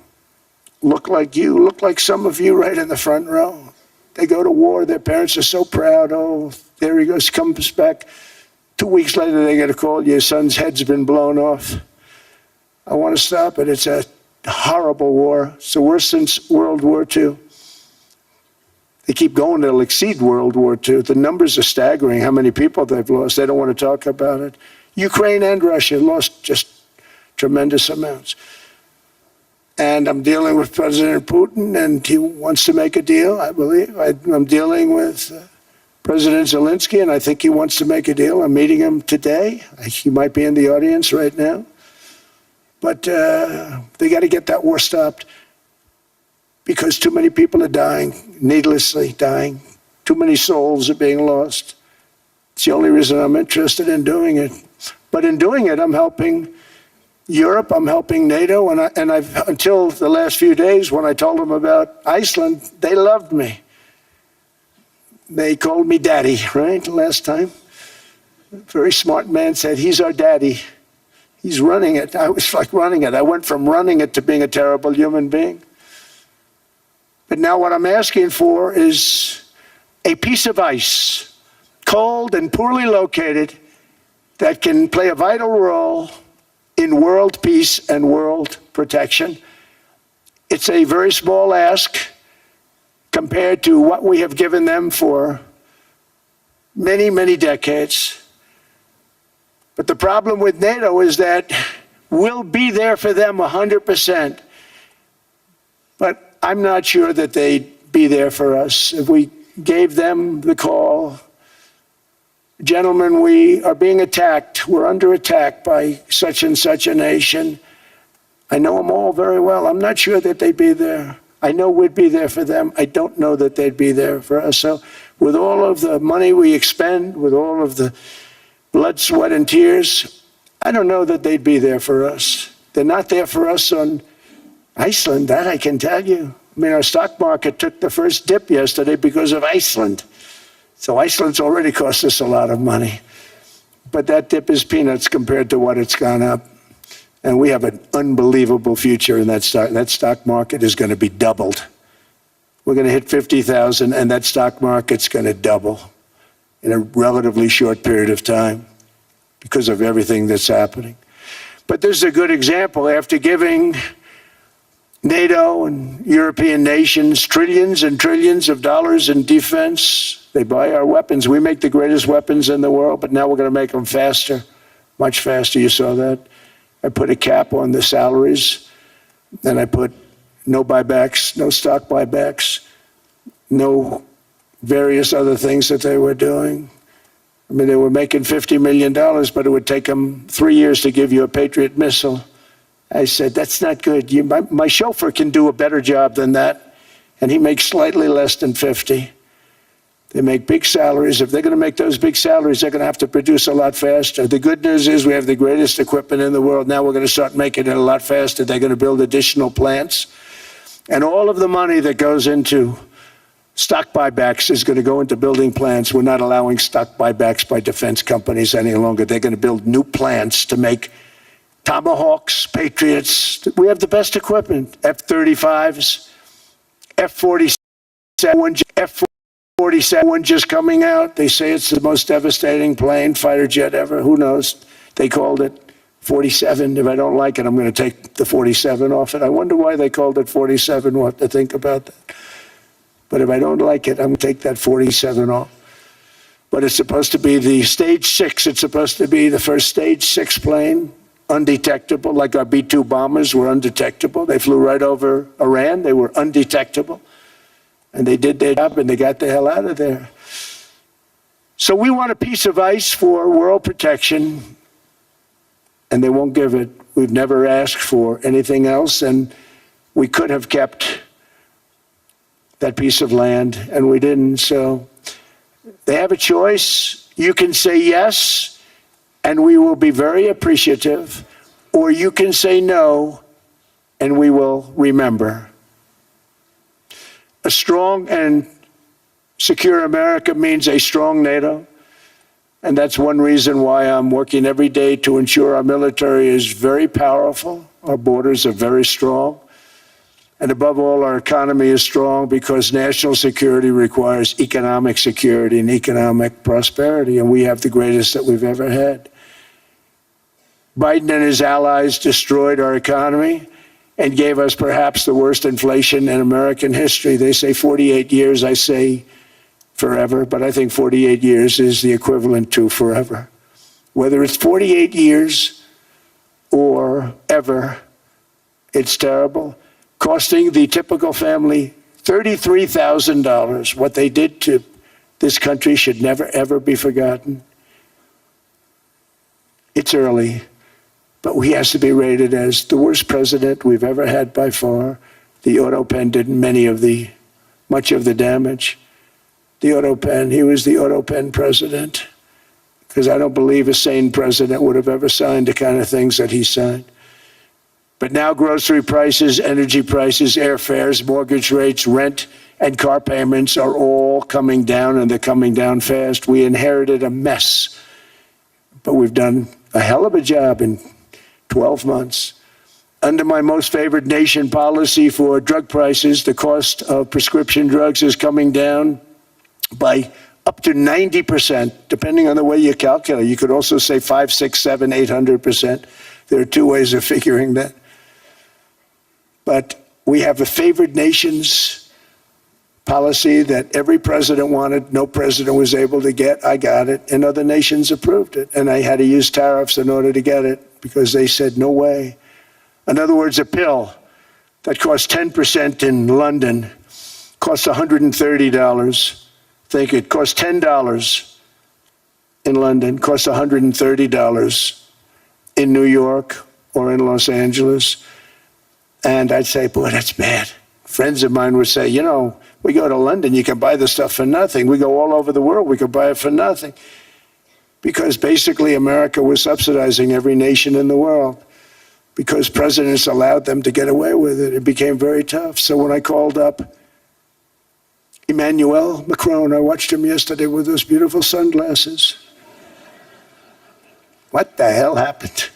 Look like you, look like some of you right in the front row. They go to war, their parents are so proud. Oh, there he goes, comes back. 2 weeks later, they get a call, your son's head's been blown off. I want to stop it. It's a horrible war. It's the worst since World War II. They keep going, they'll exceed World War II. The numbers are staggering, how many people they've lost. They don't want to talk about it. Ukraine and Russia lost just tremendous amounts. And I'm dealing with President Putin, and he wants to make a deal, I believe. I'm dealing with President Zelensky, and I think he wants to make a deal. I'm meeting him today. He might be in the audience right now. But they got to get that war stopped because too many people are dying, needlessly dying. Too many souls are being lost. It's the only reason I'm interested in doing it. But in doing it, I'm helping Europe, I'm helping NATO, and I've until the last few days when I told them about Iceland, they loved me. They called me daddy, right, last time. A very smart man said, he's our daddy. He's running it. I was like running it. I went from running it to being a terrible human being. But now what I'm asking for is a piece of ice, cold and poorly located, that can play a vital role in world peace and world protection. It's a very small ask compared to what we have given them for many, many decades. But the problem with NATO is that we'll be there for them 100%. But I'm not sure that they'd be there for us. If we gave them the call, gentlemen, we are being attacked. We're under attack by such and such a nation. I know them all very well. I'm not sure that they'd be there. I know we'd be there for them. I don't know that they'd be there for us. So with all of the money we expend, with all of the blood, sweat, and tears, I don't know that they'd be there for us. They're not there for us on Iceland, that I can tell you. I mean, our stock market took the first dip yesterday because of Iceland. So Iceland's already cost us a lot of money. But that dip is peanuts compared to what it's gone up. And we have an unbelievable future in that stock. That stock market is going to be doubled. We're going to hit 50,000, and that stock market's going to double in a relatively short period of time because of everything that's happening. But this is a good example. After giving NATO and European nations trillions and trillions of dollars in defense, they buy our weapons. We make the greatest weapons in the world, but now we're going to make them faster, much faster. You saw that. I put a cap on the salaries. Then I put no buybacks, no stock buybacks, no various other things that they were doing. I mean, they were making $50 million, but it would take them 3 years to give you a Patriot missile. I said, that's not good. My chauffeur can do a better job than that, and he makes slightly less than 50. They make big salaries. If they're going to make those big salaries, they're going to have to produce a lot faster. The good news is we have the greatest equipment in the world. Now we're going to start making it a lot faster. They're going to build additional plants. And all of the money that goes into stock buybacks is going to go into building plants. We're not allowing stock buybacks by defense companies any longer. They're going to build new plants to make Tomahawks, Patriots. We have the best equipment. F-35s, F-47, F-47 just coming out. They say it's the most devastating plane, fighter jet ever. Who knows? They called it 47. If I don't like it, I'm going to take the 47 off it. I wonder why they called it 47. We'll have to think about that. But if I don't like it, I'm going to take that 47 off. But it's supposed to be the stage 6. It's supposed to be the first stage 6 plane, undetectable, like our B-2 bombers were undetectable. They flew right over Iran. They were undetectable. And they did their job, and they got the hell out of there. So we want a piece of ice for world protection, and they won't give it. We've never asked for anything else, and we could have kept that piece of land, and we didn't. So they have a choice. You can say yes, and we will be very appreciative, or you can say no, and we will remember. A strong and secure America means a strong NATO, and that's one reason why I'm working every day to ensure our military is very powerful, our borders are very strong, and above all, our economy is strong because national security requires economic security and economic prosperity, and we have the greatest that we've ever had. Biden and his allies destroyed our economy and gave us perhaps the worst inflation in American history. They say 48 years, I say forever, but I think 48 years is the equivalent to forever. Whether it's 48 years or ever, it's terrible, costing the typical family $33,000. What they did to this country should never, ever be forgotten. It's early, but he has to be rated as the worst president we've ever had by far. The auto pen did much of the damage. The auto pen, he was the auto pen president, because I don't believe a sane president would have ever signed the kind of things that he signed. But now grocery prices, energy prices, airfares, mortgage rates, rent, and car payments are all coming down, and they're coming down fast. We inherited a mess, but we've done a hell of a job in 12 months. Under my most favored nation policy for drug prices, the cost of prescription drugs is coming down by up to 90%, depending on the way you calculate. You could also say 5, 6, 7, 800%. There are two ways of figuring that. But we have a favored nations policy that every president wanted, no president was able to get. I got it, and other nations approved it. And I had to use tariffs in order to get it because they said, no way. In other words, a pill that costs 10% in London costs $130. Think it costs $10 in London, costs $130 in New York or in Los Angeles. And I'd say, boy, that's bad. Friends of mine would say, you know, we go to London, you can buy the stuff for nothing. We go all over the world, we could buy it for nothing. Because basically America was subsidizing every nation in the world because presidents allowed them to get away with it. It became very tough. So when I called up Emmanuel Macron, I watched him yesterday with those beautiful sunglasses. What the hell happened?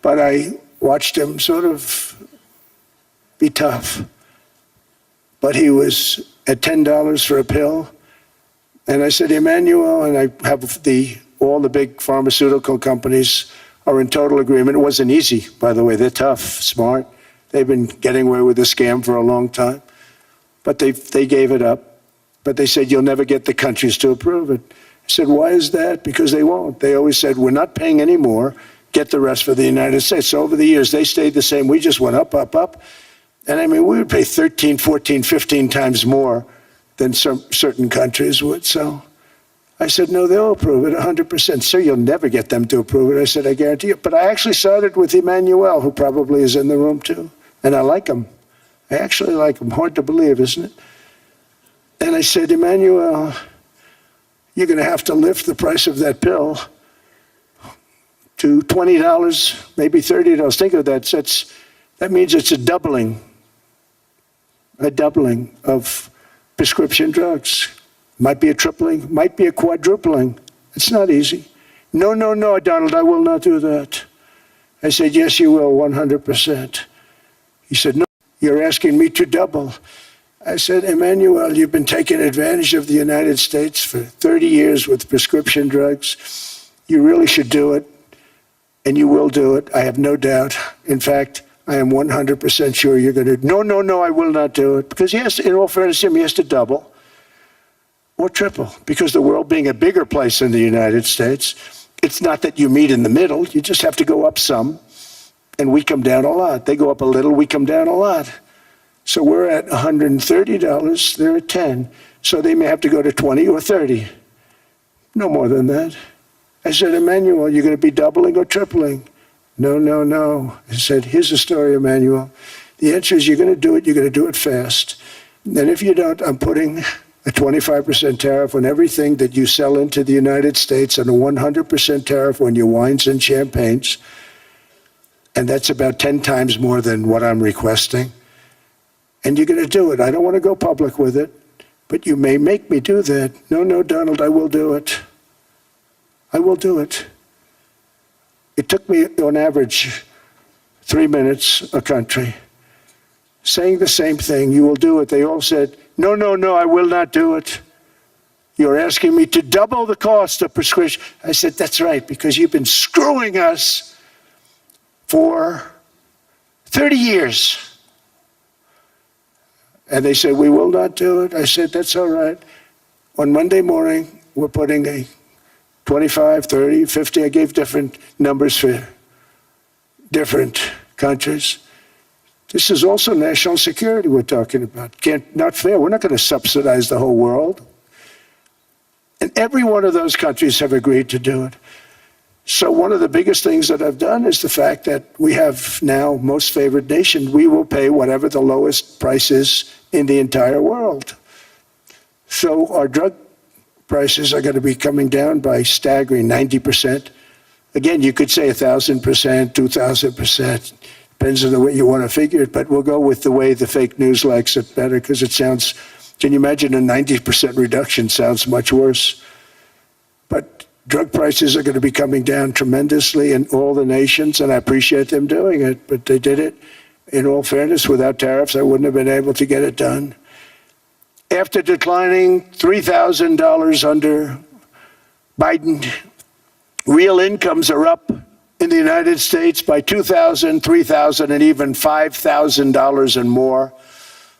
But I watched him sort of be tough. But he was at $10 for a pill. And I said, Emmanuel, and I have all the big pharmaceutical companies are in total agreement. It wasn't easy, by the way. They're tough, smart. They've been getting away with the scam for a long time. But they gave it up. But they said, you'll never get the countries to approve it. I said, why is that? Because they won't. They always said, we're not paying any more. Get the rest for the United States. So over the years, they stayed the same. We just went up, up, up. And I mean, we would pay 13, 14, 15 times more than some certain countries would. So I said, no, they'll approve it 100%. Sir, you'll never get them to approve it. I said, I guarantee you. But I actually started with Emmanuel, who probably is in the room too. And I like him. I actually like him. Hard to believe, isn't it? And I said, Emmanuel, you're going to have to lift the price of that pill to $20, maybe $30. Think of that. That means it's a doubling of prescription drugs. Might be a tripling, might be a quadrupling. It's not easy. No, no, no, Donald, I will not do that. I said, yes, you will, 100%. He said, no, you're asking me to double. I said, Emmanuel, you've been taking advantage of the United States for 30 years with prescription drugs. You really should do it, and you will do it. I have no doubt. In fact, I am 100% sure you're going to. No, no, no, I will not do it. Because yes, in all fairness to him, he has to double or triple. Because the world being a bigger place than the United States, it's not that you meet in the middle. You just have to go up some, and we come down a lot. They go up a little, we come down a lot. So we're at $130, they're at 10. So they may have to go to 20 or 30. No more than that. I said, Emmanuel, you're going to be doubling or tripling? No, no, no. I said, here's the story, Emmanuel. The answer is you're going to do it. You're going to do it fast. And if you don't, I'm putting a 25% tariff on everything that you sell into the United States and a 100% tariff on your wines and champagnes. And that's about 10 times more than what I'm requesting. And you're going to do it. I don't want to go public with it, but you may make me do that. No, no, Donald, I will do it. I will do it. It took me, on average, 3 minutes a country, saying the same thing. You will do it. They all said, no, no, no, I will not do it. You're asking me to double the cost of prescription. I said, that's right, because you've been screwing us for 30 years. And they said, we will not do it. I said, that's all right. On Monday morning, we're putting a 25, 30, 50. I gave different numbers for different countries. This is also national security we're talking about. Not fair. We're not going to subsidize the whole world. And every one of those countries have agreed to do it. So one of the biggest things that I've done is the fact that we have now most favored nation. We will pay whatever the lowest price is in the entire world. So our drug prices are going to be coming down by staggering 90%. Again, you could say 1,000%, 2,000%. Depends on the way you want to figure it, but we'll go with the way the fake news likes it better because it sounds, can you imagine a 90% reduction sounds much worse. But drug prices are going to be coming down tremendously in all the nations, and I appreciate them doing it, but they did it. In all fairness, without tariffs, I wouldn't have been able to get it done. After declining $3,000 under Biden, real incomes are up in the United States by $2,000, $3,000, and even $5,000 and more.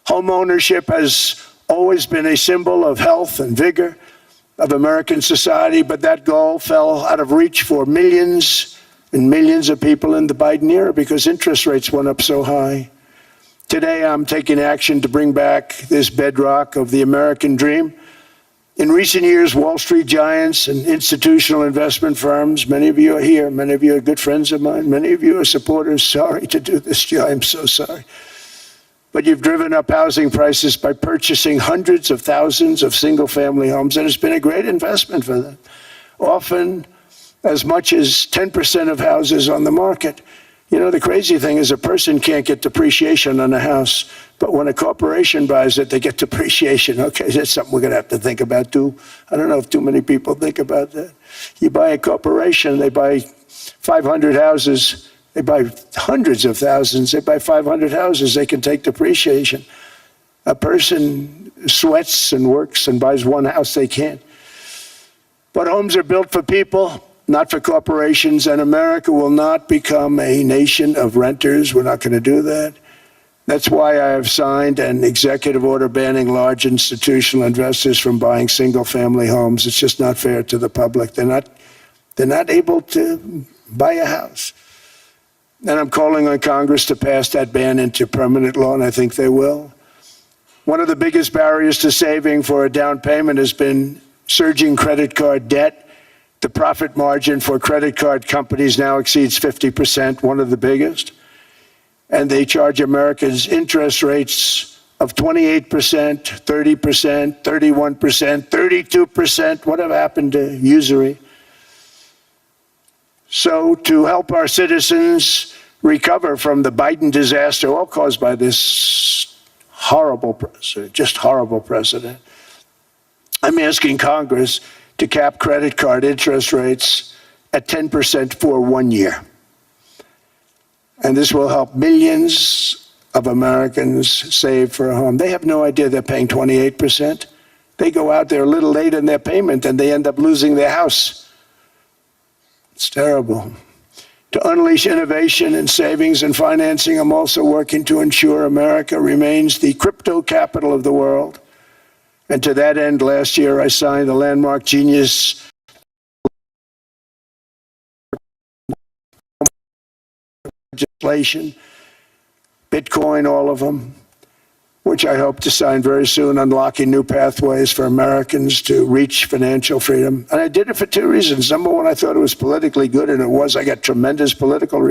Home ownership has always been a symbol of health and vigor of American society, but that goal fell out of reach for millions and millions of people in the Biden era because interest rates went up so high. Today, I'm taking action to bring back this bedrock of the American dream. In recent years, Wall Street giants and institutional investment firms, many of you are here, many of you are good friends of mine, many of you are supporters. Sorry to do this, Joe, I'm so sorry. But you've driven up housing prices by purchasing hundreds of thousands of single-family homes, and it's been a great investment for them. Often as much as 10% of houses on the market. You know, the crazy thing is a person can't get depreciation on a house, but when a corporation buys it, they get depreciation. Okay, that's something we're going to have to think about too. I don't know if too many people think about that. You buy a corporation, they buy 500 houses, they buy hundreds of thousands, they buy 500 houses, they can take depreciation. A person sweats and works and buys one house, they can't. But homes are built for people, not for corporations, and America will not become a nation of renters. We're not going to do that. That's why I have signed an executive order banning large institutional investors from buying single-family homes. It's just not fair to the public. They're not able to buy a house. And I'm calling on Congress to pass that ban into permanent law, and I think they will. One of the biggest barriers to saving for a down payment has been surging credit card debt. The profit margin for credit card companies now exceeds 50%, one of the biggest. And they charge Americans interest rates of 28%, 30%, 31%, 32%. Whatever happened to usury? So to help our citizens recover from the Biden disaster, all caused by this horrible president, just horrible president, I'm asking Congress to cap credit card interest rates at 10% for 1 year. And this will help millions of Americans save for a home. They have no idea they're paying 28%. They go out there a little late in their payment and they end up losing their house. It's terrible. To unleash innovation in savings and financing, I'm also working to ensure America remains the crypto capital of the world. And to that end, last year, I signed the landmark Genius legislation, Bitcoin, all of them. We're which I hope to sign very soon, unlocking new pathways for Americans to reach financial freedom. And I did it for two reasons. Number one, I thought it was politically good, and it was. I got tremendous political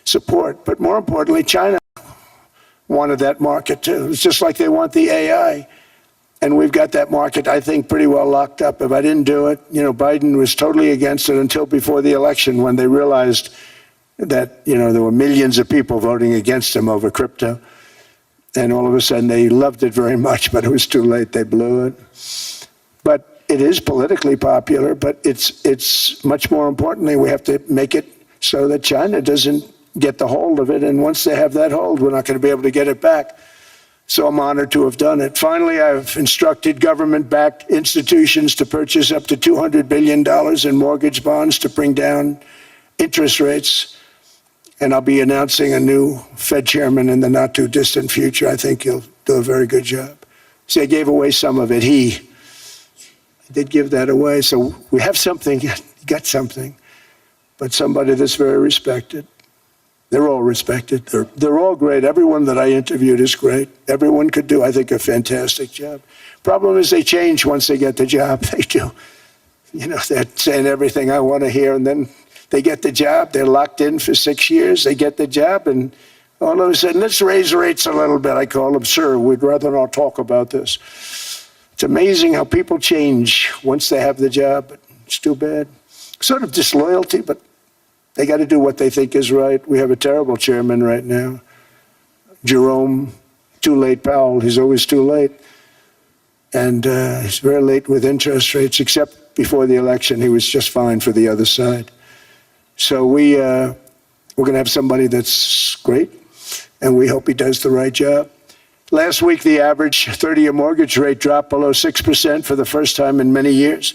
support. But more importantly, China wanted that market too. It's just like they want the AI. And we've got that market, I think, pretty well locked up. If I didn't do it, Biden was totally against it until before the election, when they realized that, there were millions of people voting against him over crypto. And all of a sudden they loved it very much, but it was too late. They blew it. But it is politically popular, but it's much more importantly, we have to make it so that China doesn't get the hold of it. And once they have that hold, we're not going to be able to get it back. So I'm honored to have done it. Finally, I've instructed government-backed institutions to purchase up to $200 billion in mortgage bonds to bring down interest rates. And I'll be announcing a new Fed chairman in the not-too-distant future. I think he'll do a very good job. See, I gave away some of it. He did give that away. So we have something, got something, but somebody that's very respected. They're all respected. They're all great. Everyone that I interviewed is great. Everyone could do, I think, a fantastic job. Problem is they change once they get the job. They do. They're saying everything I want to hear, and then they get the job. They're locked in for 6 years. They get the job, and all of a sudden, let's raise rates a little bit. I call them, sir, we'd rather not talk about this. It's amazing how people change once they have the job, but it's too bad. Sort of disloyalty, but they got to do what they think is right. We have a terrible chairman right now. Jerome, too late Powell. He's always too late. And he's very late with interest rates, except before the election, he was just fine for the other side. So we're going to have somebody that's great, and we hope he does the right job. Last week, the average 30-year mortgage rate dropped below 6% for the first time in many years.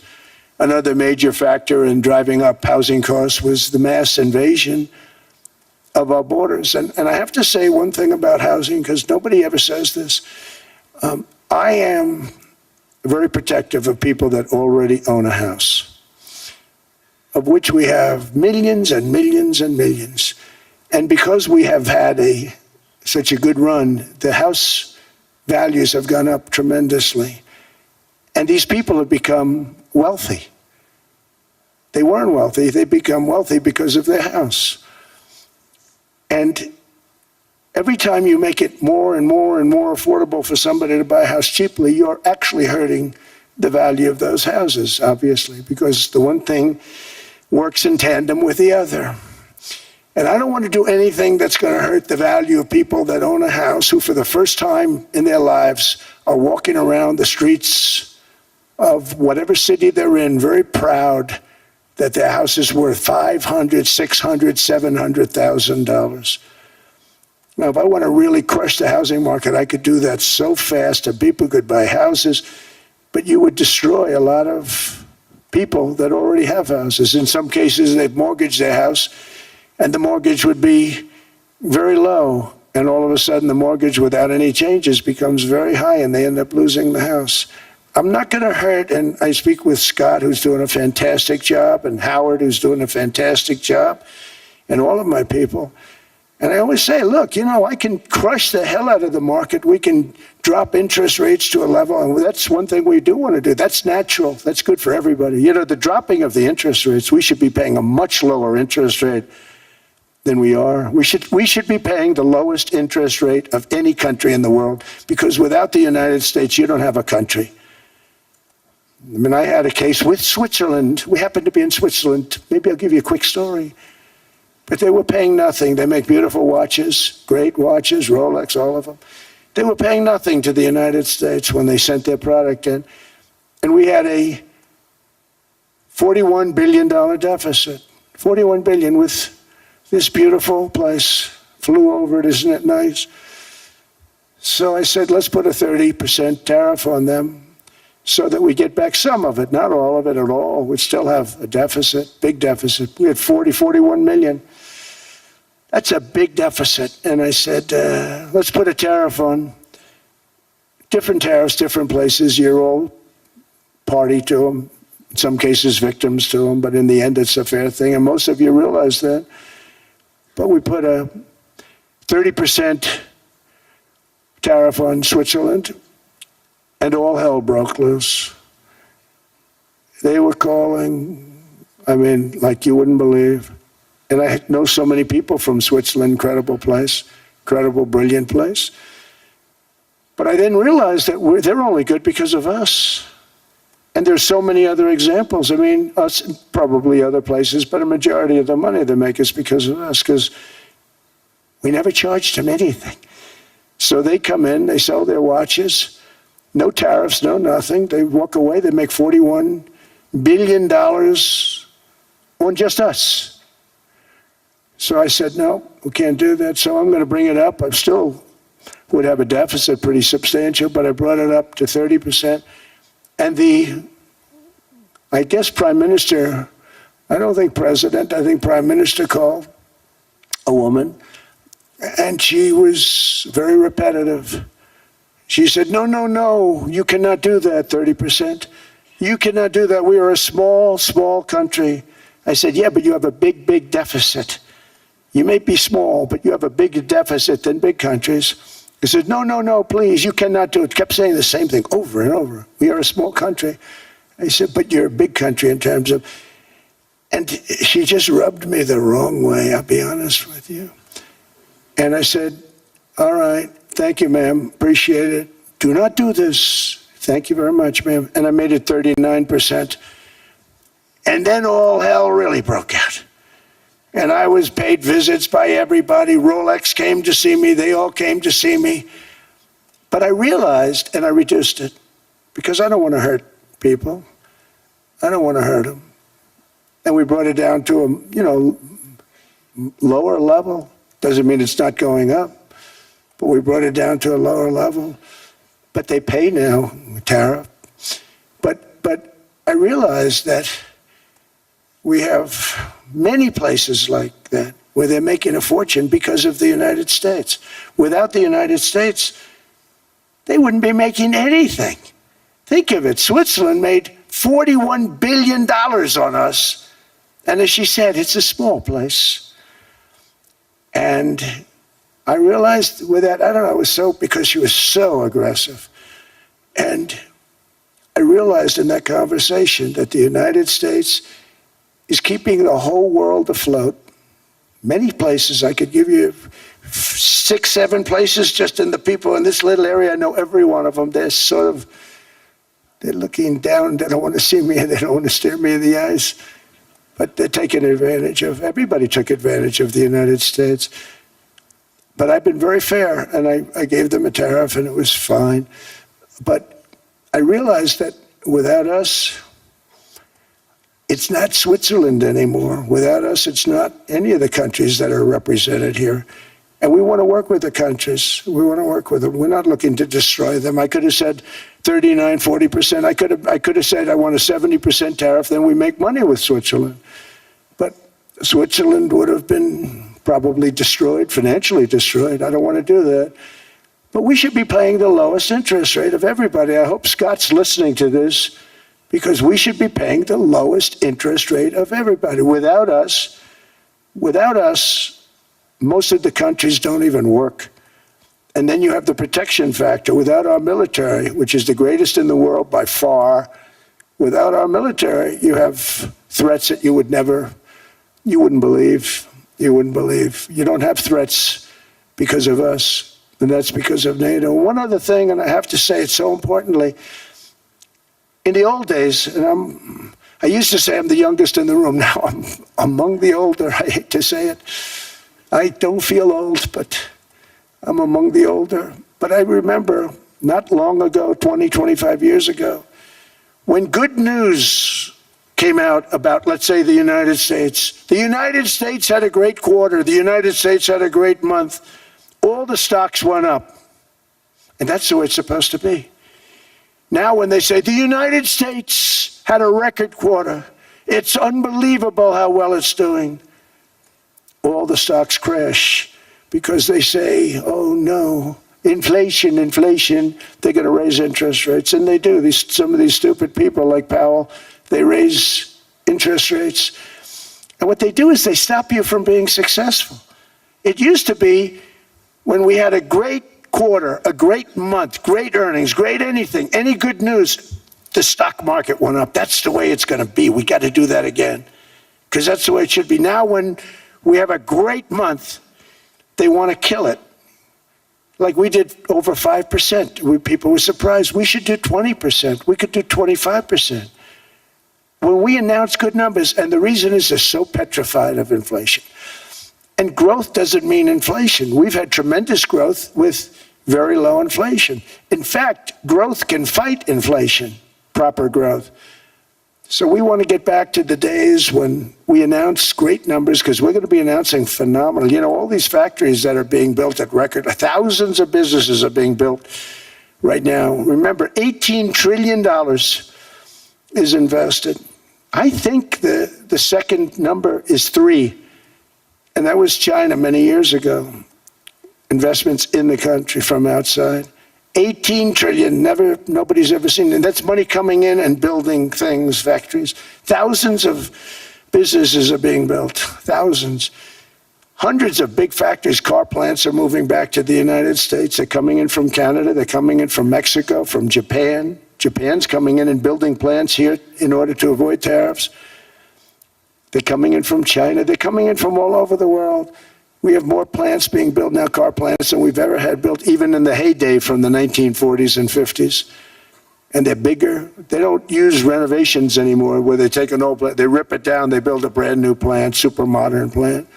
Another major factor in driving up housing costs was the mass invasion of our borders. And I have to say one thing about housing, because nobody ever says this. I am very protective of people that already own a house, of which we have millions and millions and millions. And because we have had such a good run, the house values have gone up tremendously. And these people have become wealthy. They weren't wealthy. They become wealthy because of their house. And every time you make it more and more and more affordable for somebody to buy a house cheaply, you're actually hurting the value of those houses, obviously, because the one thing works in tandem with the other. And I don't want to do anything that's going to hurt the value of people that own a house, who for the first time in their lives are walking around the streets of whatever city they're in, very proud that their house is worth $500,000, $600,000, $700,000. Now, if I want to really crush the housing market, I could do that so fast, and people could buy houses, but you would destroy a lot of people that already have houses. In some cases, they've mortgaged their house, and the mortgage would be very low, and all of a sudden the mortgage without any changes becomes very high, and they end up losing the house. I'm not going to hurt, and I speak with Scott, who's doing a fantastic job, and Howard, who's doing a fantastic job, and all of my people. And I always say, look, I can crush the hell out of the market. We can drop interest rates to a level, and that's one thing we do want to do. That's natural. That's good for everybody. The dropping of the interest rates, we should be paying a much lower interest rate than we are. We should be paying the lowest interest rate of any country in the world, because without the United States, you don't have a country. I mean, I had a case with Switzerland. We happened to be in Switzerland. Maybe I'll give you a quick story. But they were paying nothing. They make beautiful watches, great watches, Rolex, all of them. They were paying nothing to the United States when they sent their product in. And we had a $41 billion deficit. $41 billion with this beautiful place. Flew over it, isn't it nice? So I said, let's put a 30% tariff on them, so that we get back some of it, not all of it at all. We still have a deficit, big deficit. We had 41 million. That's a big deficit. And I said, let's put a tariff on. Different tariffs, different places. You're all party to them. In some cases, victims to them. But in the end, it's a fair thing. And most of you realize that. But we put a 30% tariff on Switzerland, and all hell broke loose. They were calling, like you wouldn't believe. And I know so many people from Switzerland, incredible place, incredible, brilliant place. But I didn't realize that they're only good because of us. And there's so many other examples. Us, probably other places, but a majority of the money they make is because of us, because we never charged them anything. So they come in, they sell their watches, no tariffs, no nothing. They walk away, they make $41 billion on just us. So I said, no, we can't do that. So I'm going to bring it up. I still would have a deficit pretty substantial, but I brought it up to 30%. And I guess Prime Minister, I don't think President, I think Prime Minister called a woman, and she was very repetitive. She said, no, you cannot do that, 30%. You cannot do that. We are a small, small country. I said, yeah, but you have a big, big deficit. You may be small, but you have a bigger deficit than big countries. He said, no, please, you cannot do it. Kept saying the same thing over and over. We are a small country. I said, but you're a big country in terms of... And she just rubbed me the wrong way, I'll be honest with you. And I said, all right, thank you, ma'am, appreciate it. Do not do this. Thank you very much, ma'am. And I made it 39%. And then all hell really broke out. And I was paid visits by everybody. Rolex came to see me. They all came to see me. But I realized, and I reduced it, because I don't want to hurt people. I don't want to hurt them. And we brought it down to a, lower level. Doesn't mean it's not going up, but we brought it down to a lower level. But they pay now, tariff. But I realized that we have many places like that where they're making a fortune because of the United States. Without the United States, they wouldn't be making anything. Think of it. Switzerland made $41 billion on us. And as she said, it's a small place. And I realized with that, I don't know, it was so, because she was so aggressive. And I realized in that conversation that the United States is keeping the whole world afloat. Many places, I could give you 6, 7 places just in the people in this little area. I know every one of them. They're looking down. They don't want to see me, and they don't want to stare me in the eyes. But they're taking advantage of, everybody took advantage of the United States. But I've been very fair, and I gave them a tariff, and it was fine. But I realized that without us, it's not Switzerland anymore. Without us, it's not any of the countries that are represented here. And we want to work with the countries. We want to work with them. We're not looking to destroy them. I could have said 39, 40%. I could have said I want a 70% tariff, then we make money with Switzerland. But Switzerland would have been probably destroyed, financially destroyed. I don't want to do that. But we should be paying the lowest interest rate of everybody. I hope Scott's listening to this, because we should be paying the lowest interest rate of everybody. Without us, most of the countries don't even work. And then you have the protection factor. Without our military, which is the greatest in the world by far, without our military, you have threats that you wouldn't believe. You don't have threats because of us, and that's because of NATO. One other thing, and I have to say it so importantly, in the old days, and I used to say I'm the youngest in the room. Now I'm among the older. I hate to say it. I don't feel old, but I'm among the older. But I remember not long ago, 20, 25 years ago, when good news came out about, let's say, the United States. The United States had a great quarter. The United States had a great month. All the stocks went up. And that's the way it's supposed to be. Now when they say the United States had a record quarter, it's unbelievable how well it's doing, all the stocks crash because they say, oh no, inflation, they're going to raise interest rates. And they do. Some of these stupid people like Powell, they raise interest rates. And what they do is they stop you from being successful. It used to be when we had a great quarter, a great month, great earnings, great anything, any good news, the stock market went up. That's the way it's going to be. We got to do that again, because that's the way it should be. Now when we have a great month, they want to kill it. Like we did over 5%. People were surprised. We should do 20%. We could do 25%. When we announce good numbers, and the reason is they're so petrified of inflation. And growth doesn't mean inflation. We've had tremendous growth with very low inflation. In fact, growth can fight inflation, proper growth. So we want to get back to the days when we announce great numbers, because we're going to be announcing phenomenal. You know, all these factories that are being built at record, thousands of businesses are being built right now. Remember, $18 trillion is invested. I think the second number is 3, and that was China many years ago. Investments in the country from outside. 18 trillion, nobody's ever seen. And that's money coming in and building things, factories. Thousands of businesses are being built, thousands. Hundreds of big factories, car plants are moving back to the United States. They're coming in from Canada, they're coming in from Mexico, from Japan. Japan's coming in and building plants here in order to avoid tariffs. They're coming in from China, they're coming in from all over the world. We have more plants being built now, car plants, than we've ever had built, even in the heyday from the 1940s and 50s. And they're bigger. They don't use renovations anymore where they take an old plant, they rip it down, they build a brand new plant, super modern plant.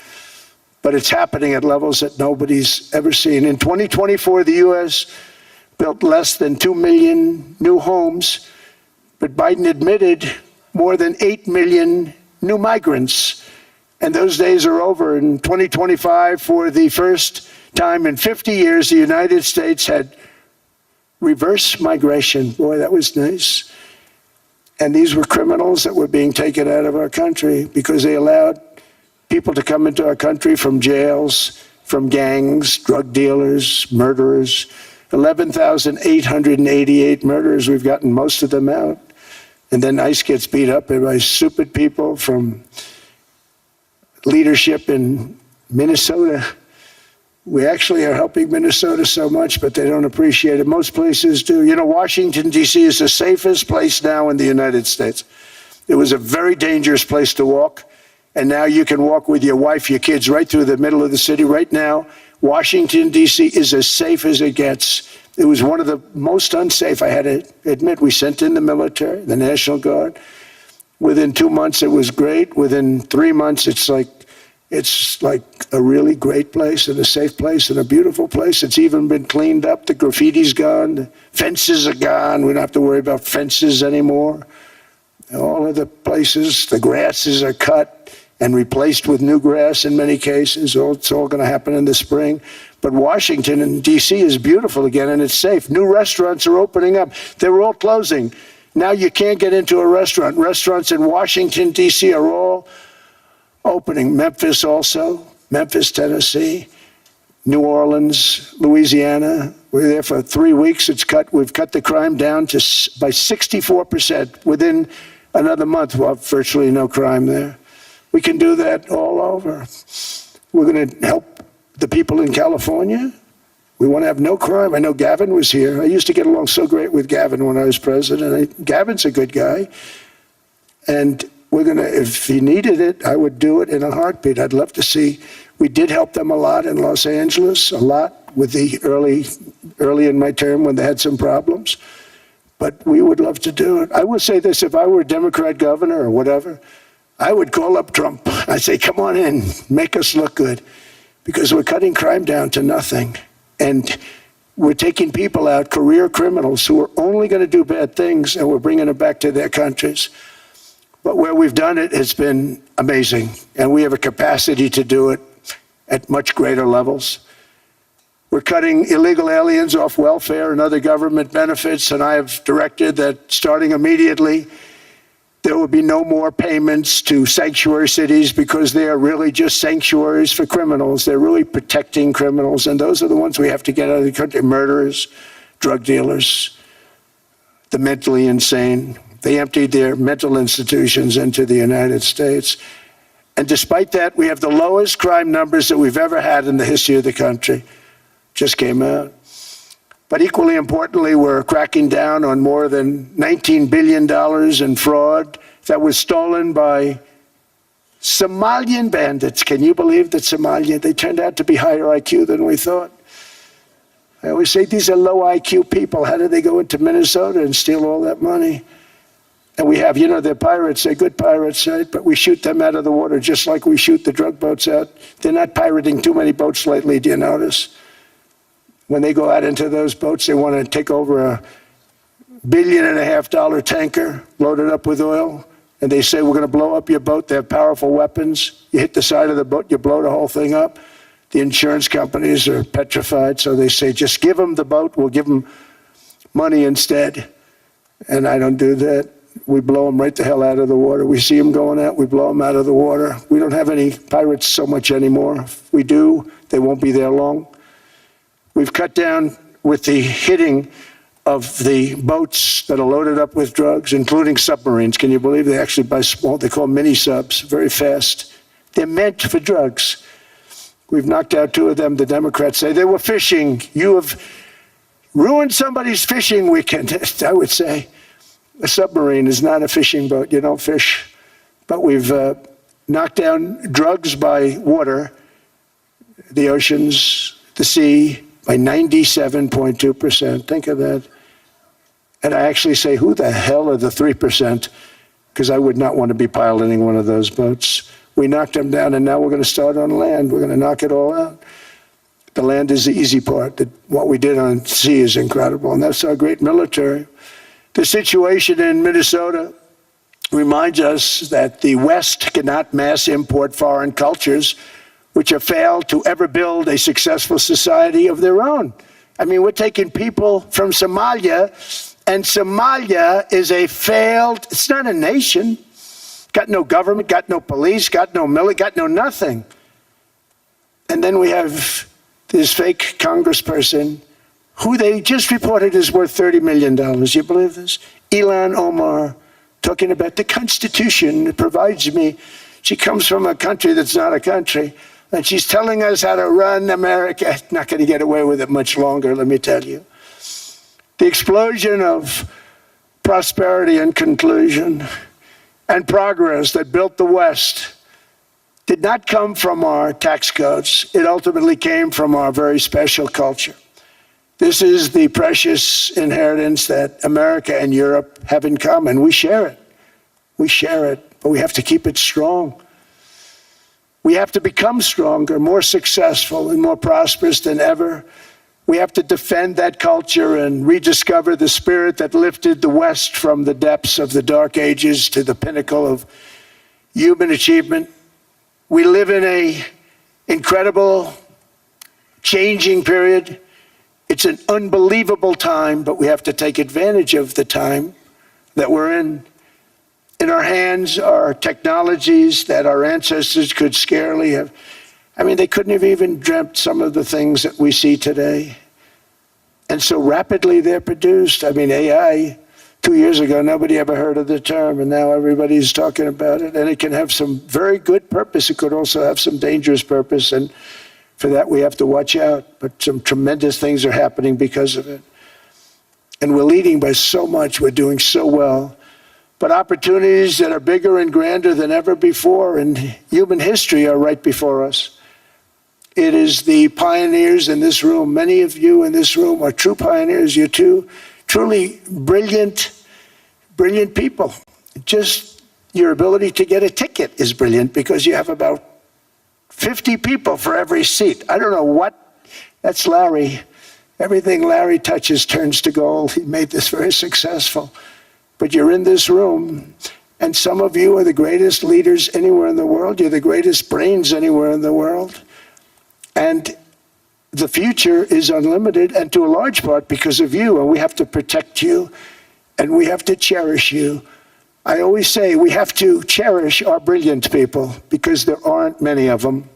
But it's happening at levels that nobody's ever seen. In 2024, the U.S. built less than 2 million new homes, but Biden admitted more than 8 million new migrants. And those days are over. In 2025, for the first time in 50 years, the United States had reverse migration. Boy, that was nice. And these were criminals that were being taken out of our country because they allowed people to come into our country from jails, from gangs, drug dealers, murderers. 11,888 murderers. We've gotten most of them out. And then ICE gets beat up by stupid people from leadership in Minnesota. We actually are helping Minnesota so much, but they don't appreciate it. Most places do. You know, Washington, D.C. is the safest place now in the United States. It was a very dangerous place to walk, and now you can walk with your wife, your kids, right through the middle of the city. Right now, Washington, D.C. is as safe as it gets. It was one of the most unsafe, I had to admit. We sent in the military, the National Guard. Within 2 months, it was great. Within 3 months, it's like a really great place and a safe place and a beautiful place. It's even been cleaned up. The graffiti's gone. The fences are gone. We don't have to worry about fences anymore. All of the places, the grasses are cut and replaced with new grass in many cases. It's all going to happen in the spring. But Washington and D.C. is beautiful again, and it's safe. New restaurants are opening up. They were all closing. Now you can't get into a restaurant. Restaurants in Washington, D.C. are all opening. Memphis also, Memphis, Tennessee, New Orleans, Louisiana. We're there for 3 weeks. We've cut the crime down by 64%. Within another month, we'll have virtually no crime there. We can do that all over. We're going to help the people in California. We want to have no crime. I know Gavin was here. I used to get along so great with Gavin when I was president. Gavin's a good guy. And we're going to, if he needed it, I would do it in a heartbeat. I'd love to see. We did help them a lot in Los Angeles, a lot with the early in my term when they had some problems. But we would love to do it. I will say this, if I were a Democrat governor or whatever, I would call up Trump. I'd say, come on in, make us look good. Because we're cutting crime down to nothing. And we're taking people out, career criminals who are only going to do bad things, and we're bringing them back to their countries. But where we've done it, it's been amazing. And we have a capacity to do it at much greater levels. We're cutting illegal aliens off welfare and other government benefits, and I have directed that starting immediately, there will be no more payments to sanctuary cities because they are really just sanctuaries for criminals. They're really protecting criminals, and those are the ones we have to get out of the country. Murderers, drug dealers, the mentally insane. They emptied their mental institutions into the United States. And despite that, we have the lowest crime numbers that we've ever had in the history of the country. Just came out. But equally importantly, we're cracking down on more than $19 billion in fraud that was stolen by Somalian bandits. Can you believe that Somalia, they turned out to be higher IQ than we thought. I always say these are low IQ people. How did they go into Minnesota and steal all that money? And we have, they're pirates, they're good pirates, right? But we shoot them out of the water just like we shoot the drug boats out. They're not pirating too many boats lately, do you notice? When they go out into those boats, they want to take over $1.5 billion tanker loaded up with oil. And they say, we're going to blow up your boat. They have powerful weapons. You hit the side of the boat, you blow the whole thing up. The insurance companies are petrified. So they say, just give them the boat. We'll give them money instead. And I don't do that. We blow them right the hell out of the water. We see them going out, we blow them out of the water. We don't have any pirates so much anymore. If we do, they won't be there long. We've cut down with the hitting of the boats that are loaded up with drugs, including submarines. Can you believe they actually buy small, they call mini subs, very fast. They're meant for drugs. We've knocked out 2 of them. The Democrats say they were fishing. You have ruined somebody's fishing weekend, I would say. A submarine is not a fishing boat. You don't fish. But we've knocked down drugs by water, the oceans, the sea, by 97.2%. Think of that. And I actually say, who the hell are the 3%? Because I would not want to be piloting one of those boats. We knocked them down, and now we're going to start on land. We're going to knock it all out. The land is the easy part. What we did on sea is incredible, and that's our great military. The situation in Minnesota reminds us that the West cannot mass import foreign cultures which have failed to ever build a successful society of their own. I mean, we're taking people from Somalia, and Somalia is a failed, it's not a nation. Got no government, got no police, got no military, got no nothing. And then we have this fake congressperson who they just reported is worth $30 million. You believe this? Ilhan Omar, talking about the Constitution that provides me. She comes from a country that's not a country, and she's telling us how to run America. Not going to get away with it much longer, let me tell you. The explosion of prosperity and conclusion and progress that built the West did not come from our tax codes. It ultimately came from our very special culture. This is the precious inheritance that America and Europe have in common. We share it. We share it, but we have to keep it strong. We have to become stronger, more successful, and more prosperous than ever. We have to defend that culture and rediscover the spirit that lifted the West from the depths of the Dark Ages to the pinnacle of human achievement. We live in an incredible, changing period. It's an unbelievable time, but we have to take advantage of the time that we're in. In our hands are technologies that our ancestors could scarcely have. I mean, they couldn't have even dreamt some of the things that we see today. And so rapidly they're produced. I mean, AI, 2 years ago, nobody ever heard of the term, and now everybody's talking about it. And it can have some very good purpose. It could also have some dangerous purpose. And for that, we have to watch out. But some tremendous things are happening because of it. And we're leading by so much. We're doing so well. But opportunities that are bigger and grander than ever before in human history are right before us. It is the pioneers in this room. Many of you in this room are true pioneers. You're truly brilliant people. Just your ability to get a ticket is brilliant because you have about 50 people for every seat. I don't know what, that's Larry. Everything Larry touches turns to gold. He made this very successful. But you're in this room, and some of you are the greatest leaders anywhere in the world. You're the greatest brains anywhere in the world. And the future is unlimited, and to a large part because of you, and we have to protect you, and we have to cherish you. I always say we have to cherish our brilliant people because there aren't many of them.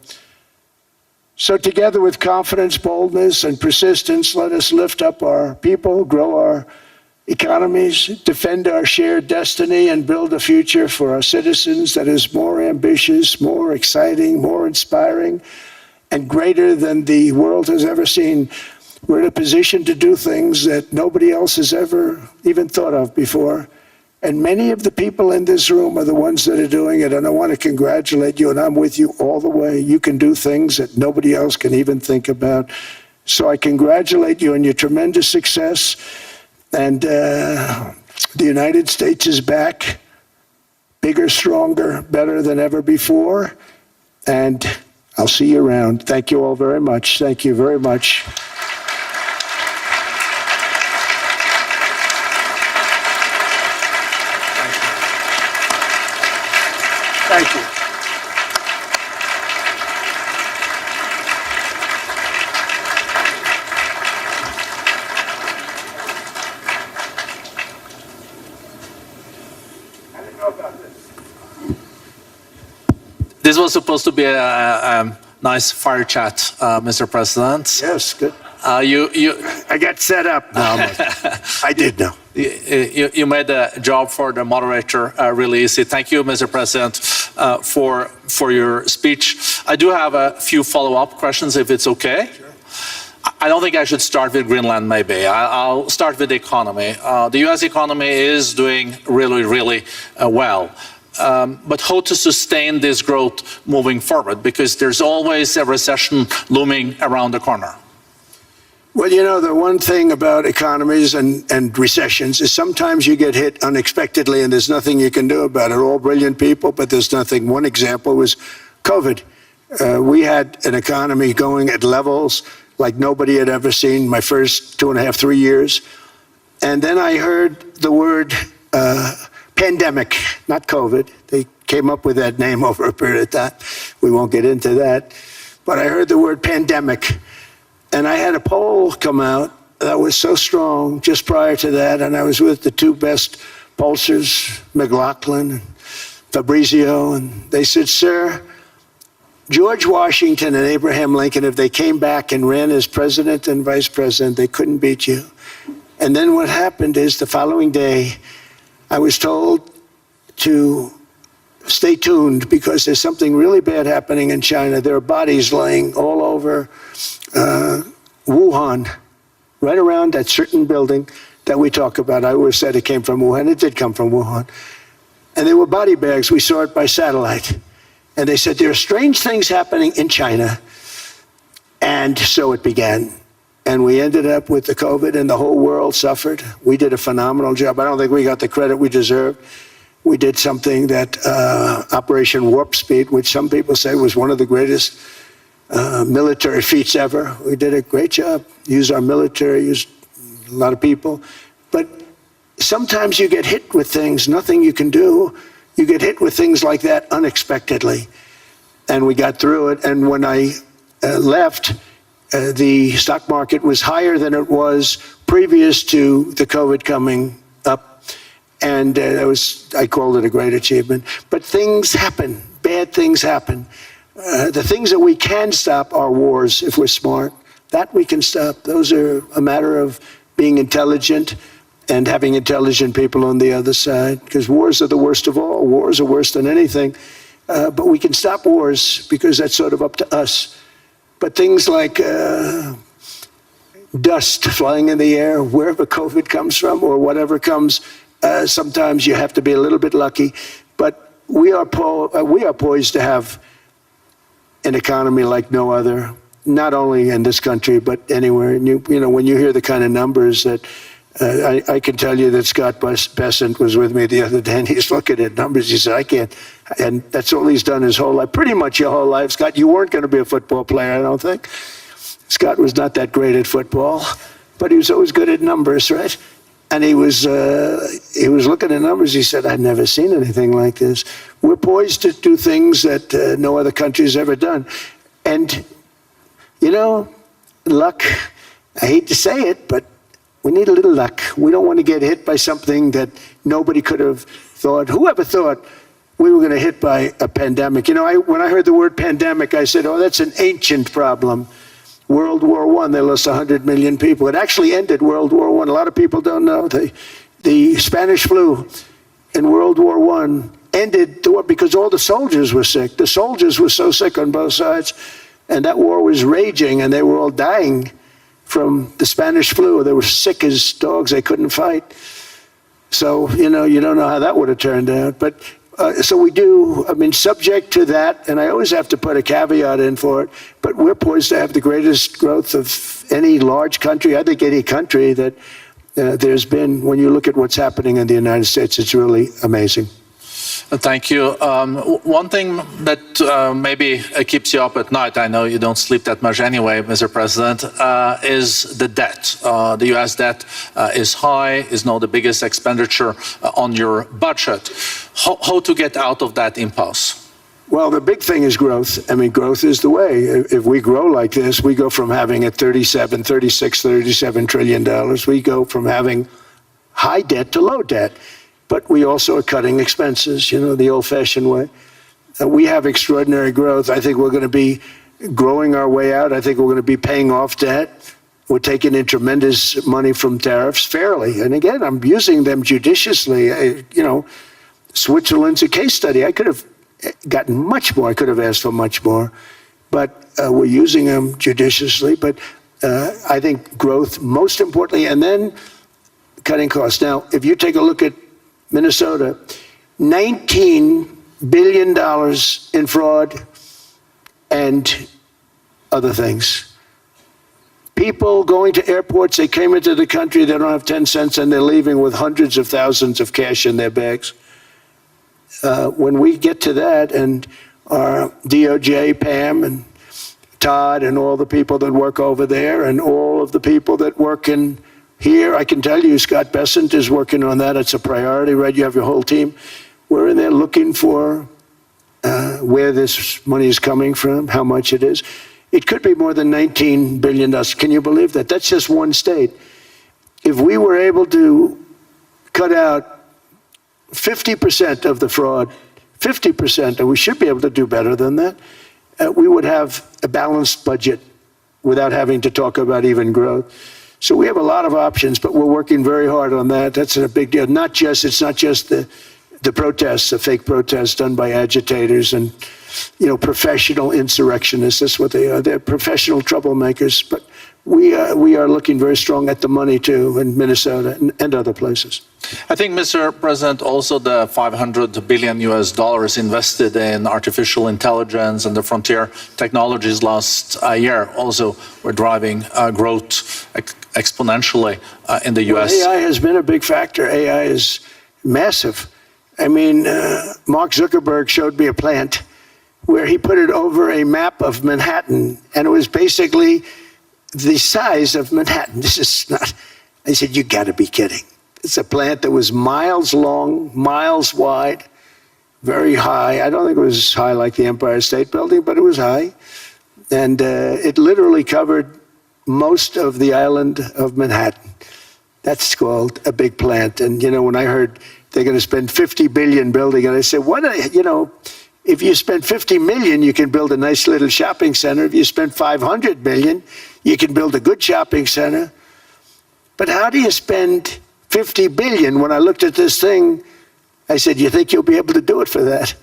So together with confidence, boldness, and persistence, let us lift up our people, grow our economies, defend our shared destiny, and build a future for our citizens that is more ambitious, more exciting, more inspiring, and greater than the world has ever seen. we're in a position to do things that nobody else has ever even thought of before. And many of the people in this room are the ones that are doing it. And I want to congratulate you, and I'm with you all the way. You can do things that nobody else can even think about. So I congratulate you on your tremendous success. And the United States is back, bigger, stronger, better than ever before. And I'll see you around. Thank you all very much. Thank you very much. Thank you. This was supposed to be a nice fire chat, Mr. President. Yes, good. You I got set up now. I did know. You made the job for the moderator really easy. Thank you, Mr. President, for your speech. I do have a few follow-up questions, if it's okay. Sure. I don't think I should start with Greenland, maybe. I'll start with the economy. The U.S. economy is doing really, really well. But how to sustain this growth moving forward? Because there's always a recession looming around the corner. Well, you know, the one thing about economies and recessions is sometimes you get hit unexpectedly and there's nothing you can do about it. All brilliant people, but there's nothing. One example was COVID. We had an economy going at levels like nobody had ever seen my first 2.5, 3 years. And then I heard the word pandemic, not COVID. They came up with that name over a period of time. We won't get into that. But I heard the word pandemic. And I had a poll come out that was so strong just prior to that. And I was with the two best pollsters, McLaughlin and Fabrizio. And they said, sir, George Washington and Abraham Lincoln, if they came back and ran as president and vice president, they couldn't beat you. And then what happened is the following day, I was told to stay tuned because there's something really bad happening in China. There are bodies laying all over Wuhan, right around that certain building that we talk about. I always said it came from Wuhan. It did come from Wuhan. And there were body bags. We saw it by satellite. And they said, there are strange things happening in China. And so it began. And we ended up with the COVID and the whole world suffered. We did a phenomenal job. I don't think we got the credit we deserved. We did something that Operation Warp Speed, which some people say was one of the greatest military feats ever. We did a great job. Used our military, used a lot of people. But sometimes you get hit with things, nothing you can do. You get hit with things like that unexpectedly. And we got through it. And when I left, the stock market was higher than it was previous to the COVID coming up. And I called it a great achievement. But things happen. Bad things happen. The things that we can stop are wars if we're smart. That we can stop. Those are a matter of being intelligent and having intelligent people on the other side. Because wars are the worst of all. Wars are worse than anything. But we can stop wars because that's sort of up to us. But things like dust flying in the air, wherever COVID comes from or whatever comes, sometimes you have to be a little bit lucky. But we are poised to have an economy like no other, not only in this country, but anywhere. And you know, when you hear the kind of numbers that I can tell you that Scott Bessent was with me the other day, and he's looking at numbers. He said, I can't. And that's all he's done his whole life, pretty much your whole life. Scott, you weren't going to be a football player, I don't think. Scott was not that great at football, but he was always good at numbers, right? And he was looking at numbers. He said, I've never seen anything like this. We're poised to do things that no other country's ever done. And, you know, luck, I hate to say it, but we need a little luck. We don't want to get hit by something that nobody could have thought. Whoever thought we were going to hit by a pandemic? You know, when I heard the word pandemic, I said, oh, that's an ancient problem. World War I, they lost 100 million people. It actually ended World War I. A lot of people don't know. The Spanish flu in World War I ended the war because all the soldiers were sick. The soldiers were so sick on both sides, and that war was raging, and they were all dying from the Spanish flu. They were sick as dogs. They couldn't fight. So, you don't know how that would have turned out. But so we do, subject to that, and I always have to put a caveat in for it, but we're poised to have the greatest growth of any large country, I think any country that there's been. When you look at what's happening in the United States, it's really amazing. Thank you. One thing that maybe keeps you up at night, I know you don't sleep that much anyway, Mr. President, is the debt. The U.S. debt is high, is now the biggest expenditure on your budget. How to get out of that impasse? Well, the big thing is growth. Growth is the way. If we grow like this, we go from having at $37 trillion. We go from having high debt to low debt. But we also are cutting expenses, the old-fashioned way. We have extraordinary growth. I think we're going to be growing our way out. I think we're going to be paying off debt. We're taking in tremendous money from tariffs fairly. And again, I'm using them judiciously. Switzerland's a case study. I could have gotten much more. I could have asked for much more. But we're using them judiciously. But I think growth, most importantly, and then cutting costs. Now, if you take a look at Minnesota, $19 billion in fraud and other things. People going to airports, they came into the country, they don't have 10 cents, and they're leaving with hundreds of thousands of cash in their bags. When we get to that, and our DOJ, Pam, and Todd, and all the people that work over there, and all of the people that work in here, I can tell you, Scott Bessent is working on that. It's a priority, right? You have your whole team. We're in there looking for where this money is coming from, how much it is. It could be more than $19 billion. Can you believe that? That's just one state. If we were able to cut out 50% of the fraud, 50%, and we should be able to do better than that, we would have a balanced budget without having to talk about even growth. So we have a lot of options, but we're working very hard on that. That's a big deal. It's not just the protests, the fake protests done by agitators and, professional insurrectionists. That's what they are. They're professional troublemakers. But we are looking very strong at the money too in Minnesota and other places. I think, Mr. President, also the $500 billion invested in artificial intelligence and the frontier technologies last year also were driving growth exponentially in the U.S. Well, AI has been a big factor. AI is massive. Mark Zuckerberg showed me a plant where he put it over a map of Manhattan, and it was basically the size of Manhattan. This is not, I said, you got to be kidding. It's a plant that was miles long, miles wide, very high. I don't think it was high like the Empire State Building, but it was high. And it literally covered most of the island of Manhattan. That's called a big plant. And, when I heard they're going to spend $50 billion building, and I said, if you spend $50 million, you can build a nice little shopping center. If you spend $500 million, you can build a good shopping center. But how do you spend $50 billion? When I looked at this thing, I said, you think you'll be able to do it for that?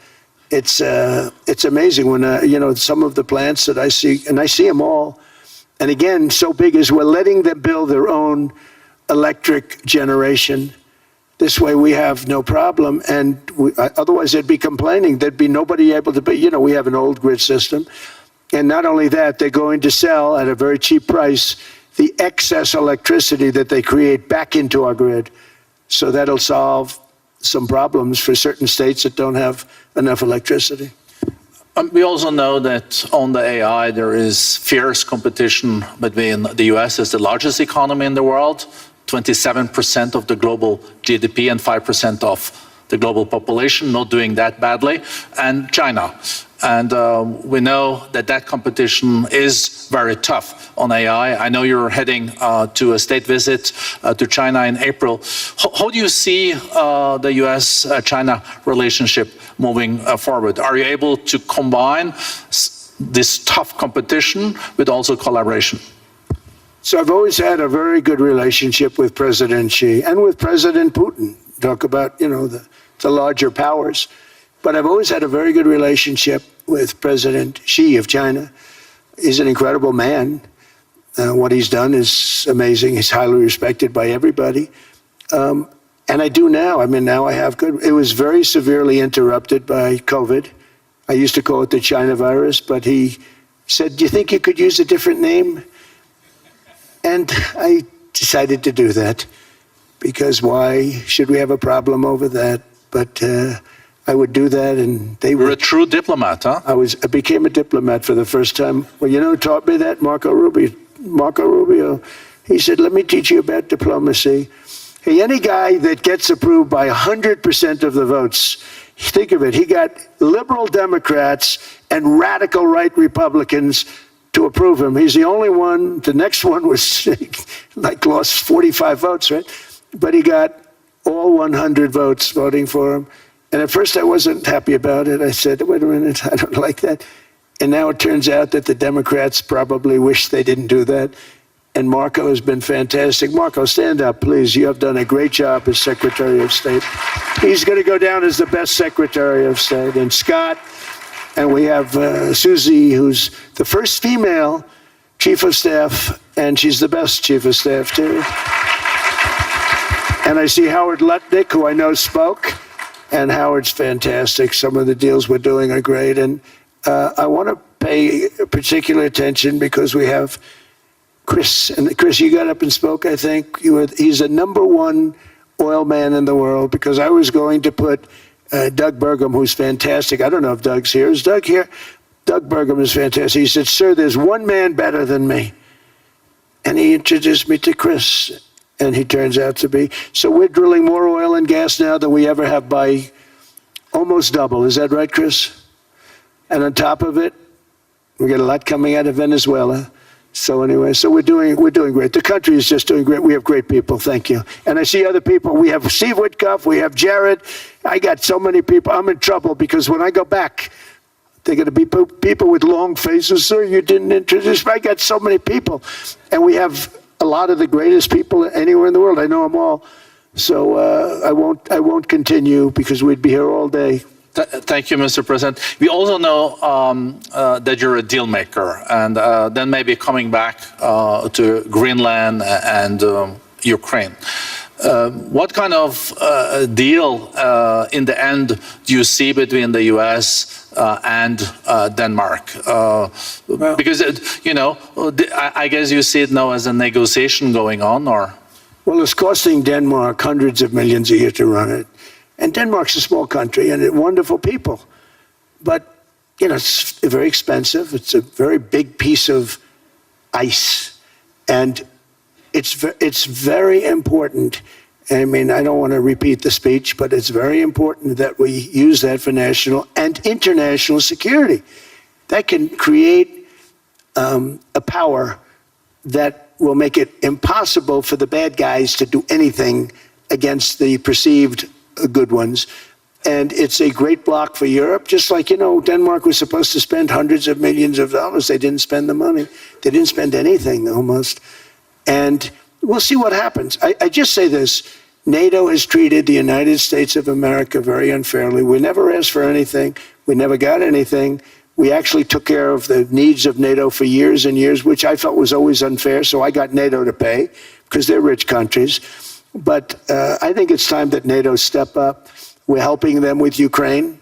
It's amazing when, some of the plants that I see, and I see them all, and again, so big is we're letting them build their own electric generation. This way we have no problem, and otherwise they'd be complaining. There'd be nobody able to be, we have an old grid system. And not only that, they're going to sell at a very cheap price the excess electricity that they create back into our grid. So that'll solve some problems for certain states that don't have enough electricity. We also know that on the AI, there is fierce competition between the US as the largest economy in the world, 27% of the global GDP and 5% of the global population, not doing that badly, and China. And we know that competition is very tough on AI. I know you're heading to a state visit to China in April. How do you see the US-China relationship moving forward? Are you able to combine this tough competition with also collaboration? So I've always had a very good relationship with President Xi and with President Putin. Talk about, the larger powers. But I've always had a very good relationship with President Xi of China. He's an incredible man. What he's done is amazing. He's highly respected by everybody. And I do now. I mean, now I have good. It was very severely interrupted by COVID. I used to call it the China virus, but he said, "Do you think you could use a different name?" And I decided to do that, because why should we have a problem over that? But I would do that, and they were. You're a true diplomat, huh? I became a diplomat for the first time. Well, you know who taught me that? Marco Rubio. He said, "Let me teach you about diplomacy." Hey, any guy that gets approved by 100% of the votes, think of it, he got liberal Democrats and radical right Republicans to approve him. He's the only one. The next one was like lost 45 votes, right? But he got all 100 votes voting for him. And at first I wasn't happy about it. I said, wait a minute, I don't like that. And now it turns out that the Democrats probably wish they didn't do that. And Marco has been fantastic. Marco, stand up, please. You have done a great job as Secretary of State. He's going to go down as the best Secretary of State. And Scott, and we have Susie, who's the first female Chief of Staff, and she's the best Chief of Staff, too. And I see Howard Lutnick, who I know spoke, and Howard's fantastic. Some of the deals we're doing are great. And I want to pay particular attention because we have Chris. And Chris, you got up and spoke, I think. He's the #1 oil man in the world, because I was going to put Doug Burgum, who's fantastic. I don't know if Doug's here. Is Doug here? Doug Burgum is fantastic. He said, "Sir, there's one man better than me." And he introduced me to Chris. And he turns out to be. So we're drilling more oil and gas now than we ever have, by almost double. Is that right, Chris? And on top of it, we get a lot coming out of Venezuela. So anyway, so we're doing great. The country is just doing great. We have great people. Thank you. And I see other people. We have Steve Witkoff. We have Jared. I got so many people. I'm in trouble because when I go back, they're going to be people with long faces. "Sir, you didn't introduce me." I got so many people. And we have a lot of the greatest people anywhere in the world. I know them all. So I won't continue because we'd be here all day. Thank you, Mr. President. We also know that you're a deal maker, and then maybe coming back to Greenland and Ukraine. What kind of deal in the end do you see between the U.S. And Denmark? Because, I guess you see it now as a negotiation going on, or? Well, it's costing Denmark hundreds of millions a year to run it. And Denmark's a small country and wonderful people. But, it's very expensive. It's a very big piece of ice. And it's very important. I mean, I don't want to repeat the speech, but it's very important that we use that for national and international security. That can create a power that will make it impossible for the bad guys to do anything against the perceived good ones. And it's a great block for Europe. Just like, Denmark was supposed to spend hundreds of millions of dollars. They didn't spend the money. They didn't spend anything, almost. And we'll see what happens. I just say this. NATO has treated the United States of America very unfairly. We never asked for anything. We never got anything. We actually took care of the needs of NATO for years and years, which I felt was always unfair. So I got NATO to pay because they're rich countries. But I think it's time that NATO step up. We're helping them with Ukraine.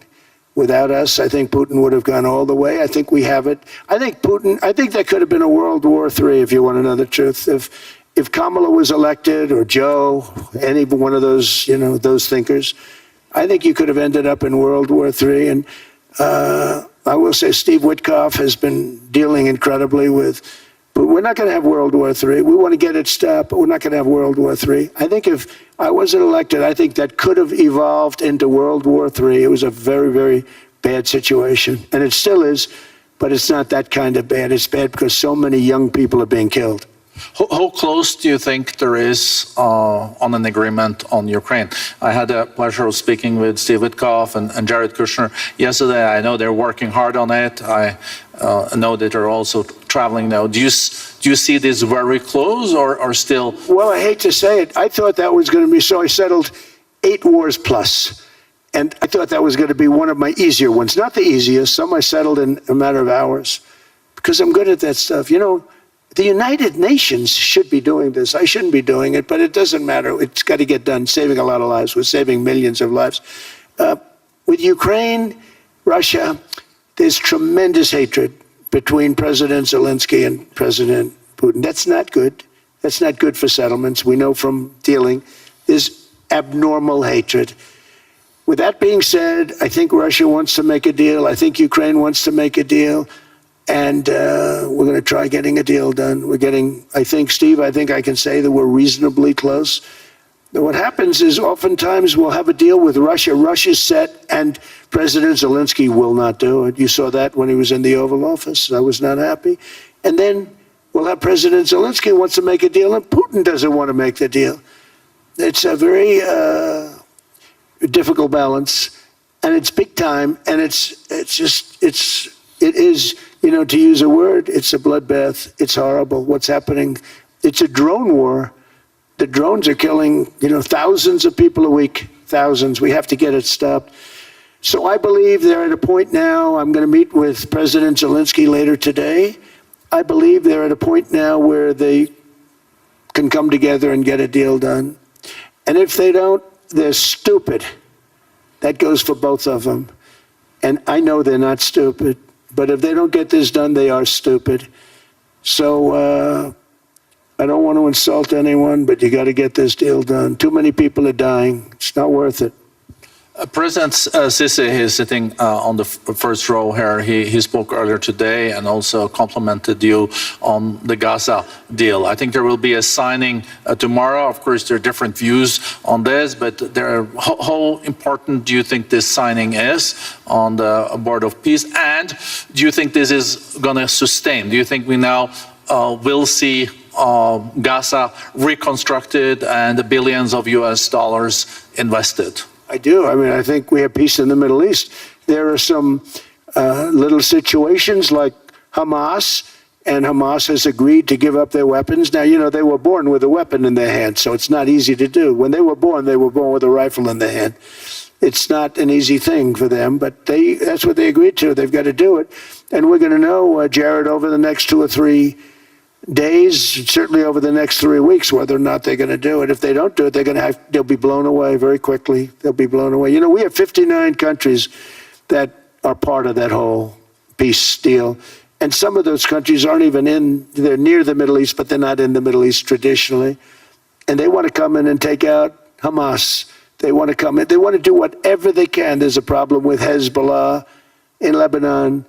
Without us, I think Putin would have gone all the way. I think we have it. I think there could have been a World War III, if you want to know the truth. If Kamala was elected, or Joe, any one of those, those thinkers, I think you could have ended up in World War III. And I will say Steve Witkoff has been dealing incredibly with, but we're not going to have World War III. We want to get it stopped, but we're not going to have World War III. I think if I wasn't elected, I think that could have evolved into World War III. It was a very, very bad situation. And it still is, but it's not that kind of bad. It's bad because so many young people are being killed. How close do you think there is on an agreement on Ukraine? I had the pleasure of speaking with Steve Witkoff and Jared Kushner yesterday. I know they're working hard on it. I know that they're also traveling now. Do you see this very close or still? Well, I hate to say it. I thought that was going to be so. I settled 8 wars plus. And I thought that was going to be one of my easier ones. Not the easiest. Some I settled in a matter of hours because I'm good at that stuff. The United Nations should be doing this. I shouldn't be doing it, but it doesn't matter. It's got to get done, saving a lot of lives. We're saving millions of lives. With Ukraine, Russia, there's tremendous hatred between President Zelensky and President Putin. That's not good. That's not good for settlements. We know from dealing. There's abnormal hatred. With that being said, I think Russia wants to make a deal. I think Ukraine wants to make a deal. And we're going to try getting a deal done. We're getting, I think, Steve, I think I can say that we're reasonably close. What happens is oftentimes we'll have a deal with Russia. Russia's set, and President Zelensky will not do it. You saw that when he was in the Oval Office. I was not happy. And then we'll have President Zelensky wants to make a deal, and Putin doesn't want to make the deal. It's a very difficult balance, and it's big time, and it is, to use a word, it's a bloodbath. It's horrible what's happening. It's a drone war. The drones are killing, thousands of people a week, thousands. We have to get it stopped. So I believe they're at a point now, I'm going to meet with President Zelensky later today. I believe they're at a point now where they can come together and get a deal done. And if they don't, they're stupid. That goes for both of them. And I know they're not stupid. But if they don't get this done, they are stupid. So I don't want to insult anyone, but you got to get this deal done. Too many people are dying. It's not worth it. President Sisi is sitting on the first row here. He spoke earlier today and also complimented you on the Gaza deal. I think there will be a signing tomorrow. Of course, there are different views on this, but how important do you think this signing is on the Board of Peace? And do you think this is going to sustain? Do you think we now will see Gaza reconstructed and the billions of US dollars invested? I do. I think we have peace in the Middle East. There are some little situations like Hamas, and Hamas has agreed to give up their weapons. Now, they were born with a weapon in their hand, so it's not easy to do. When they were born with a rifle in their hand. It's not an easy thing for them, but that's what they agreed to. They've got to do it. And we're going to know, Jared, over the next 2 or 3 days, certainly over the next 3 weeks, whether or not they're going to do it. If they don't do it, they'll be blown away very quickly. They'll be blown away. We have 59 countries that are part of that whole peace deal. And some of those countries aren't even they're near the Middle East, but they're not in the Middle East traditionally. And they want to come in and take out Hamas. They want to come in. They want to do whatever they can. There's a problem with Hezbollah in Lebanon,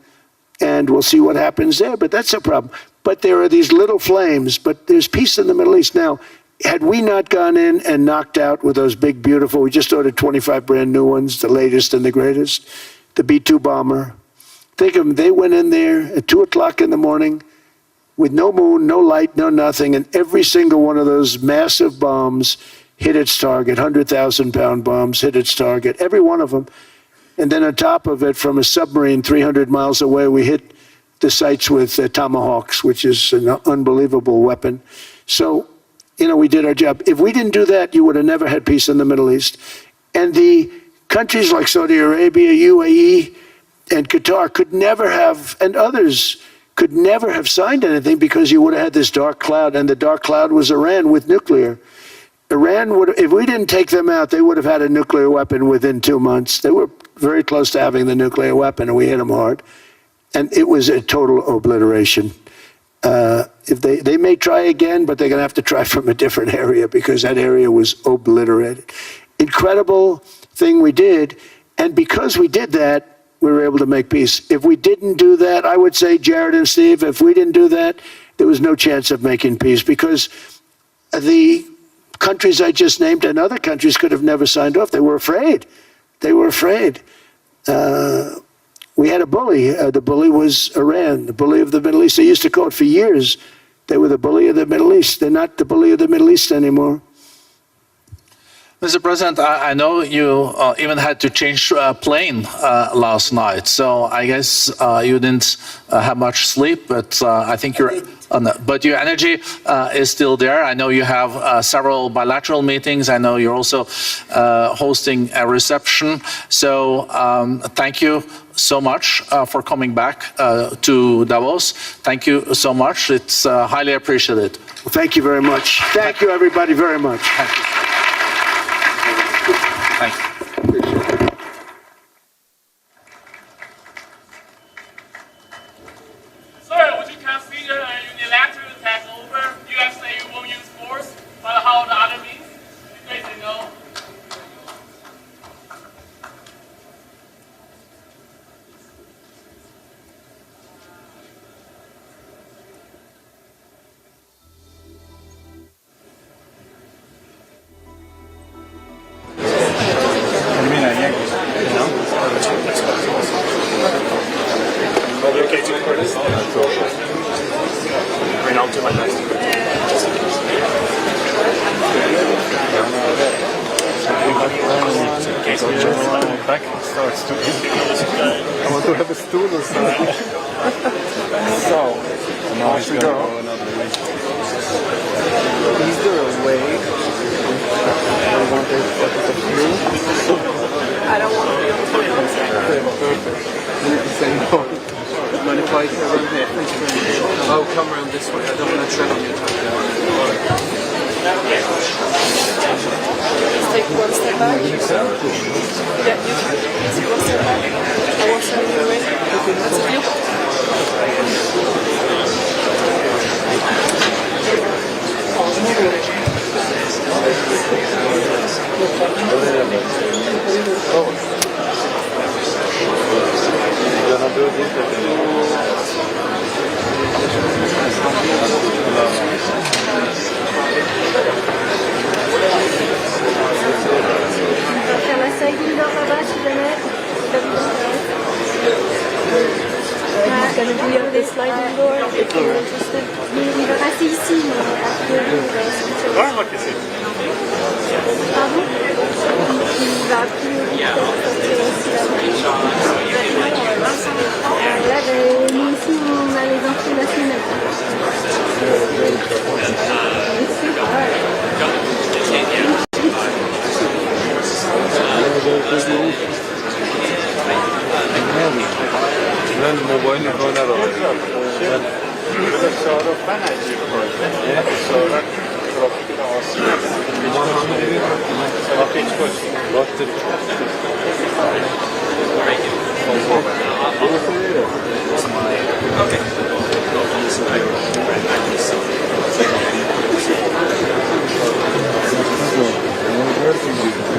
and we'll see what happens there, but that's a problem. But there are these little flames, but there's peace in the Middle East. Now, had we not gone in and knocked out with those big, beautiful, we just ordered 25 brand new ones, the latest and the greatest, the B-2 bomber. Think of them, they went in there at 2 o'clock in the morning with no moon, no light, no nothing, and every single one of those massive bombs hit its target, 100,000-pound bombs hit its target, every one of them. And then on top of it, from a submarine 300 miles away, we hit the sites with tomahawks, which is an unbelievable weapon. So, we did our job. If we didn't do that, you would have never had peace in the Middle East. And the countries like Saudi Arabia, UAE, and Qatar could never have, and others could never have signed anything because you would have had this dark cloud, and the dark cloud was Iran with nuclear. Iran would, if we didn't take them out, they would have had a nuclear weapon within 2 months. They were very close to having the nuclear weapon, and we hit them hard. And it was a total obliteration. If they may try again, but they're going to have to try from a different area because that area was obliterated. Incredible thing we did. And because we did that, we were able to make peace. If we didn't do that, I would say, Jared and Steve, if we didn't do that, there was no chance of making peace because the countries I just named and other countries could have never signed off. They were afraid. They were afraid. We had a bully. The bully was Iran, the bully of the Middle East. They used to call it for years. They were the bully of the Middle East. They're not the bully of the Middle East anymore. Mr. President, I know you even had to change plane last night, so I guess you didn't have much sleep, but I think but your energy is still there. I know you have several bilateral meetings. I know you're also hosting a reception. So thank you so much for coming back to Davos. Thank you so much. It's highly appreciated. Well, thank you very much. Thank you, everybody, very much. Thank you. Thank you. Sir, would you consider a unilateral takeover? USA won't use force, but how the other means? You guys say no. I want to have a stool or something. So, off we go. Is there a way I want to focus a few? I don't want to be on the toilet. Okay, perfect. You can say no. Mind if I go around here? Oh, come around this way. I don't want to tread on your toe. Let's take one step back. Yeah, you can. Take one step back. I won't send you away. That's a deal. Faire la sliding door là-bas si jamais. Gonna do the sliding door if you're interested. Il va rester ici, mais après il va sortir. Pardon? Il va plus sortir aussi là-bas. Là, nous ici, on a les infos de la semaine. من موبایل نگاه ندارم.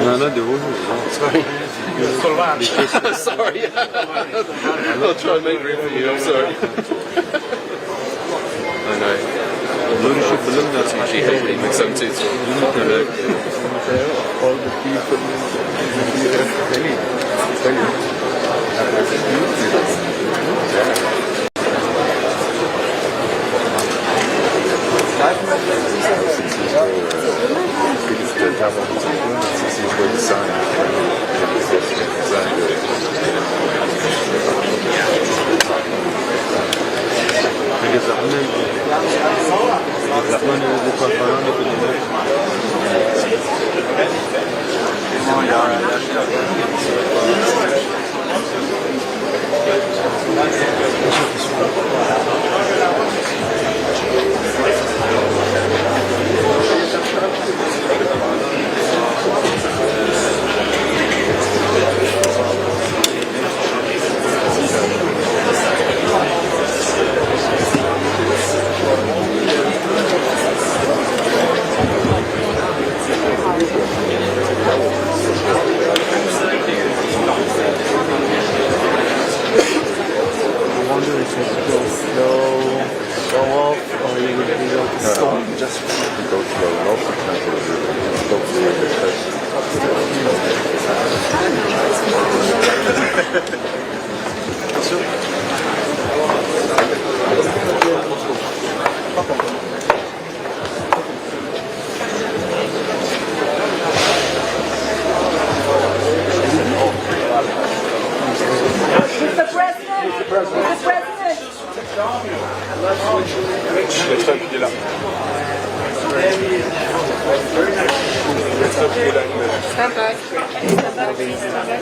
No, no, sorry. Sorry. I'll try and make room for you, I'm sorry. I know. Nur ich überlege das mal, ich hätte nicht gesagt, es ist all the people Stand back. Stand back, please. Stand back.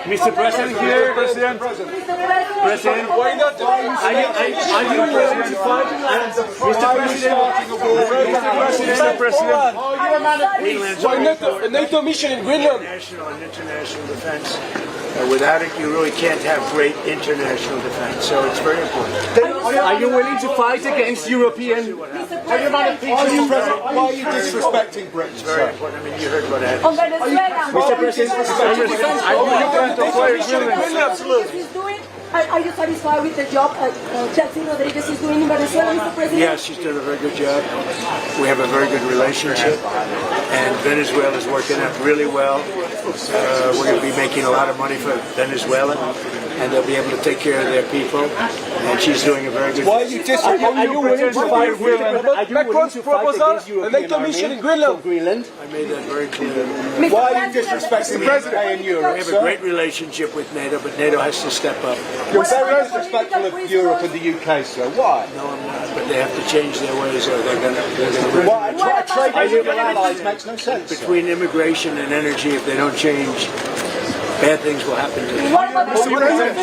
Mr. President here, President. President, why not? Are you willing to fight? Mr. President. A NATO mission in Greenland. National and international defense. Without it, you really can't have great international defense. So it's very important. Are you willing to fight against European? Why are you disrespecting Britain? It's very important. I mean, you heard what I had. On Venezuela. Mr. President, He's doing. Are you satisfied with the job Jackson Rodriguez is doing in Venezuela, Mr. President? Yes, she's done a very good job. We have a very good relationship, and Venezuela is working out really well. We're going to be making a lot of money for Venezuela, and they'll be able to take care of their people. And she's doing a very good job. Why are you disrespecting Are you willing to fight Greenland? Are you willing Macron's to fight proposal? against A European NATO mission in army Greenland. from Greenland? I made that very clear. Why are you disrespecting the President and We Europe, have a sir? great relationship with NATO, but NATO has to step up. You're very disrespectful of Europe and the UK, sir. Why? No, I'm not. But they have to change their ways, or they're going to. Why? Trade with your allies makes no sense. Between immigration and energy, if they don't change, bad things will happen to them. What about Mr. President,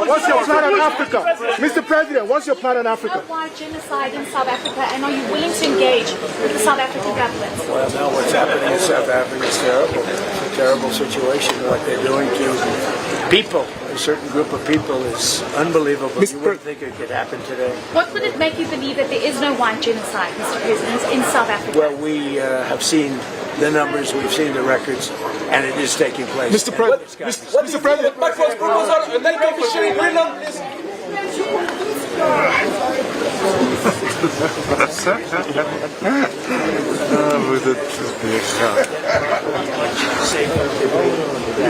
what's your plan on Africa? Mr. President, what's your plan on Africa? Why genocide in South Africa, and are you willing to engage with the South African government? Well, now what's happening in South Africa is terrible. It's a terrible situation. What they're doing to people, a certain group of people, is unbelievable. You wouldn't think it could happen today. What would it make you believe that there is no white genocide, Mr. President, in South Africa? Well, we have seen the numbers, we've seen the records, and it is taking place. Mr. President, Mr. President, Macron's proposal, a NATO mission in Greenland is...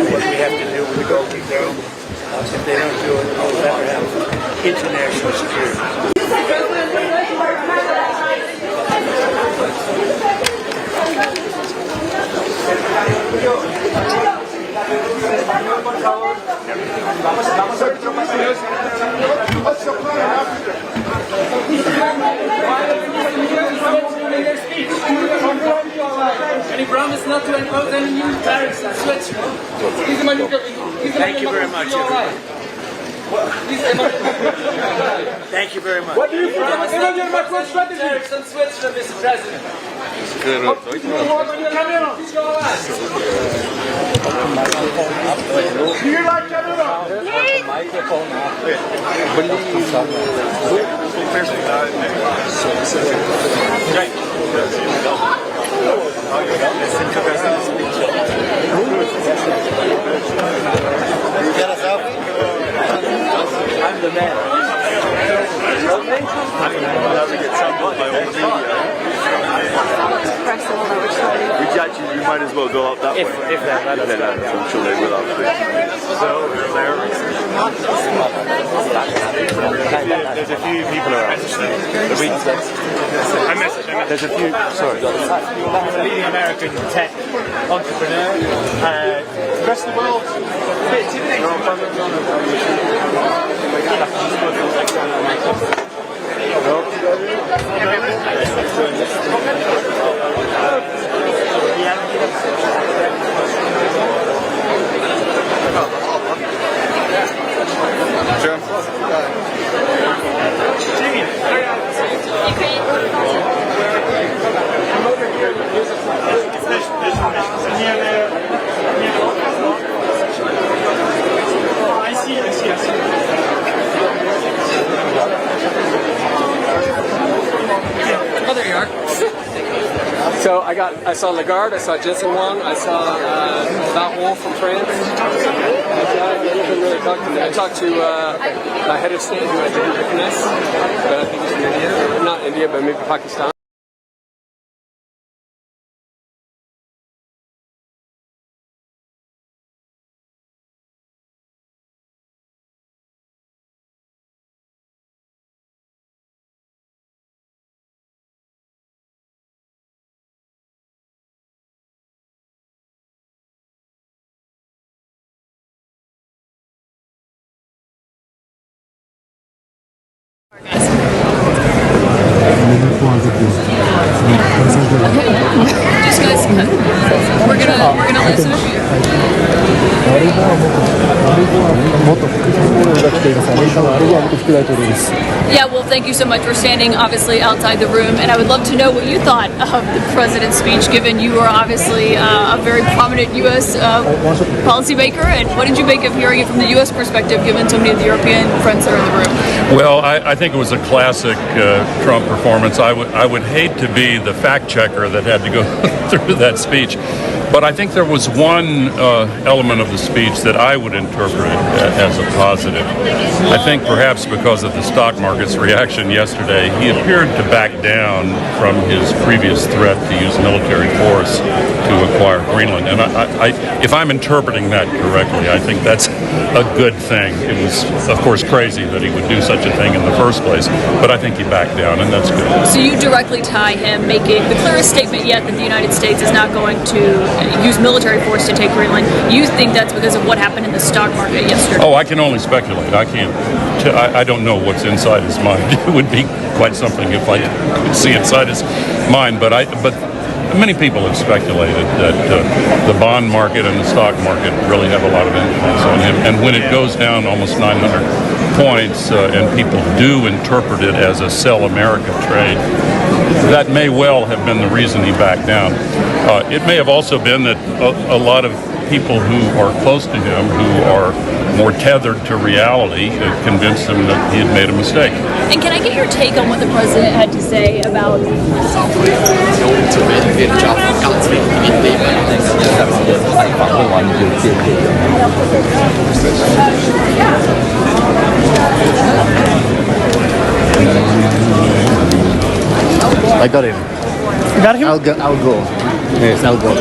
What we have to do with go keep their own. If they don't do it, we'll never have international security. What's your plan on Africa? And he promised not to impose any new tariffs on Switzerland. Thank you very much, everybody. Thank you very much. What do you promise? Emmanuel Macron's strategy. Tariffs on Switzerland, Mr. President. Cameron, please go ahead. Do you like Canada? I'm the man. We actually, we might as well go up that way. If that I'm sure they will have. There's a few people around. There's a few, sorry. A leading American tech entrepreneur. The rest of the world, a bit So I saw Lagarde, I saw Jensen Wang, I saw Wolf from France. I talked to my head of state who I didn't recognize, but I think he's from India. Not India, but maybe Pakistan. as soon as you. Yeah, well, thank you so much for standing obviously outside the room, and I would love to know what you thought of the president's speech, given you are obviously a very prominent U.S. Policymaker, and what did you make of hearing it from the U.S. perspective, given so many of the European friends that are in the room? Well, I think it was a classic Trump performance. I would hate to be the fact checker that had to go through that speech. But I think there was one element of the speech that I would interpret as a positive. I think perhaps because of the stock market's reaction yesterday, he appeared to back down from his previous threat to use military force to acquire Greenland. And if I'm interpreting that correctly, I think that's a good thing. It was, of course, crazy that he would do such a thing in the first place, but I think he backed down, and that's good. So you directly tie him making the clearest statement yet that the United States is not going to use military force to take Greenland. You think that's because of what happened in the stock market yesterday? Oh, I can only speculate. I can't. I don't know what's inside his mind. It would be quite something if I could see inside his mind. But many people have speculated that the bond market and the stock market really have a lot of influence on him. And when it goes down almost 900 points, and people do interpret it as a sell America trade, that may well have been the reason he backed down. It may have also been that a lot of people who are close to him, who are more tethered to reality, convinced him that he had made a mistake. And can I get your take on what the president had to say about I got him. You got him? I'll go. Yes, I'll go.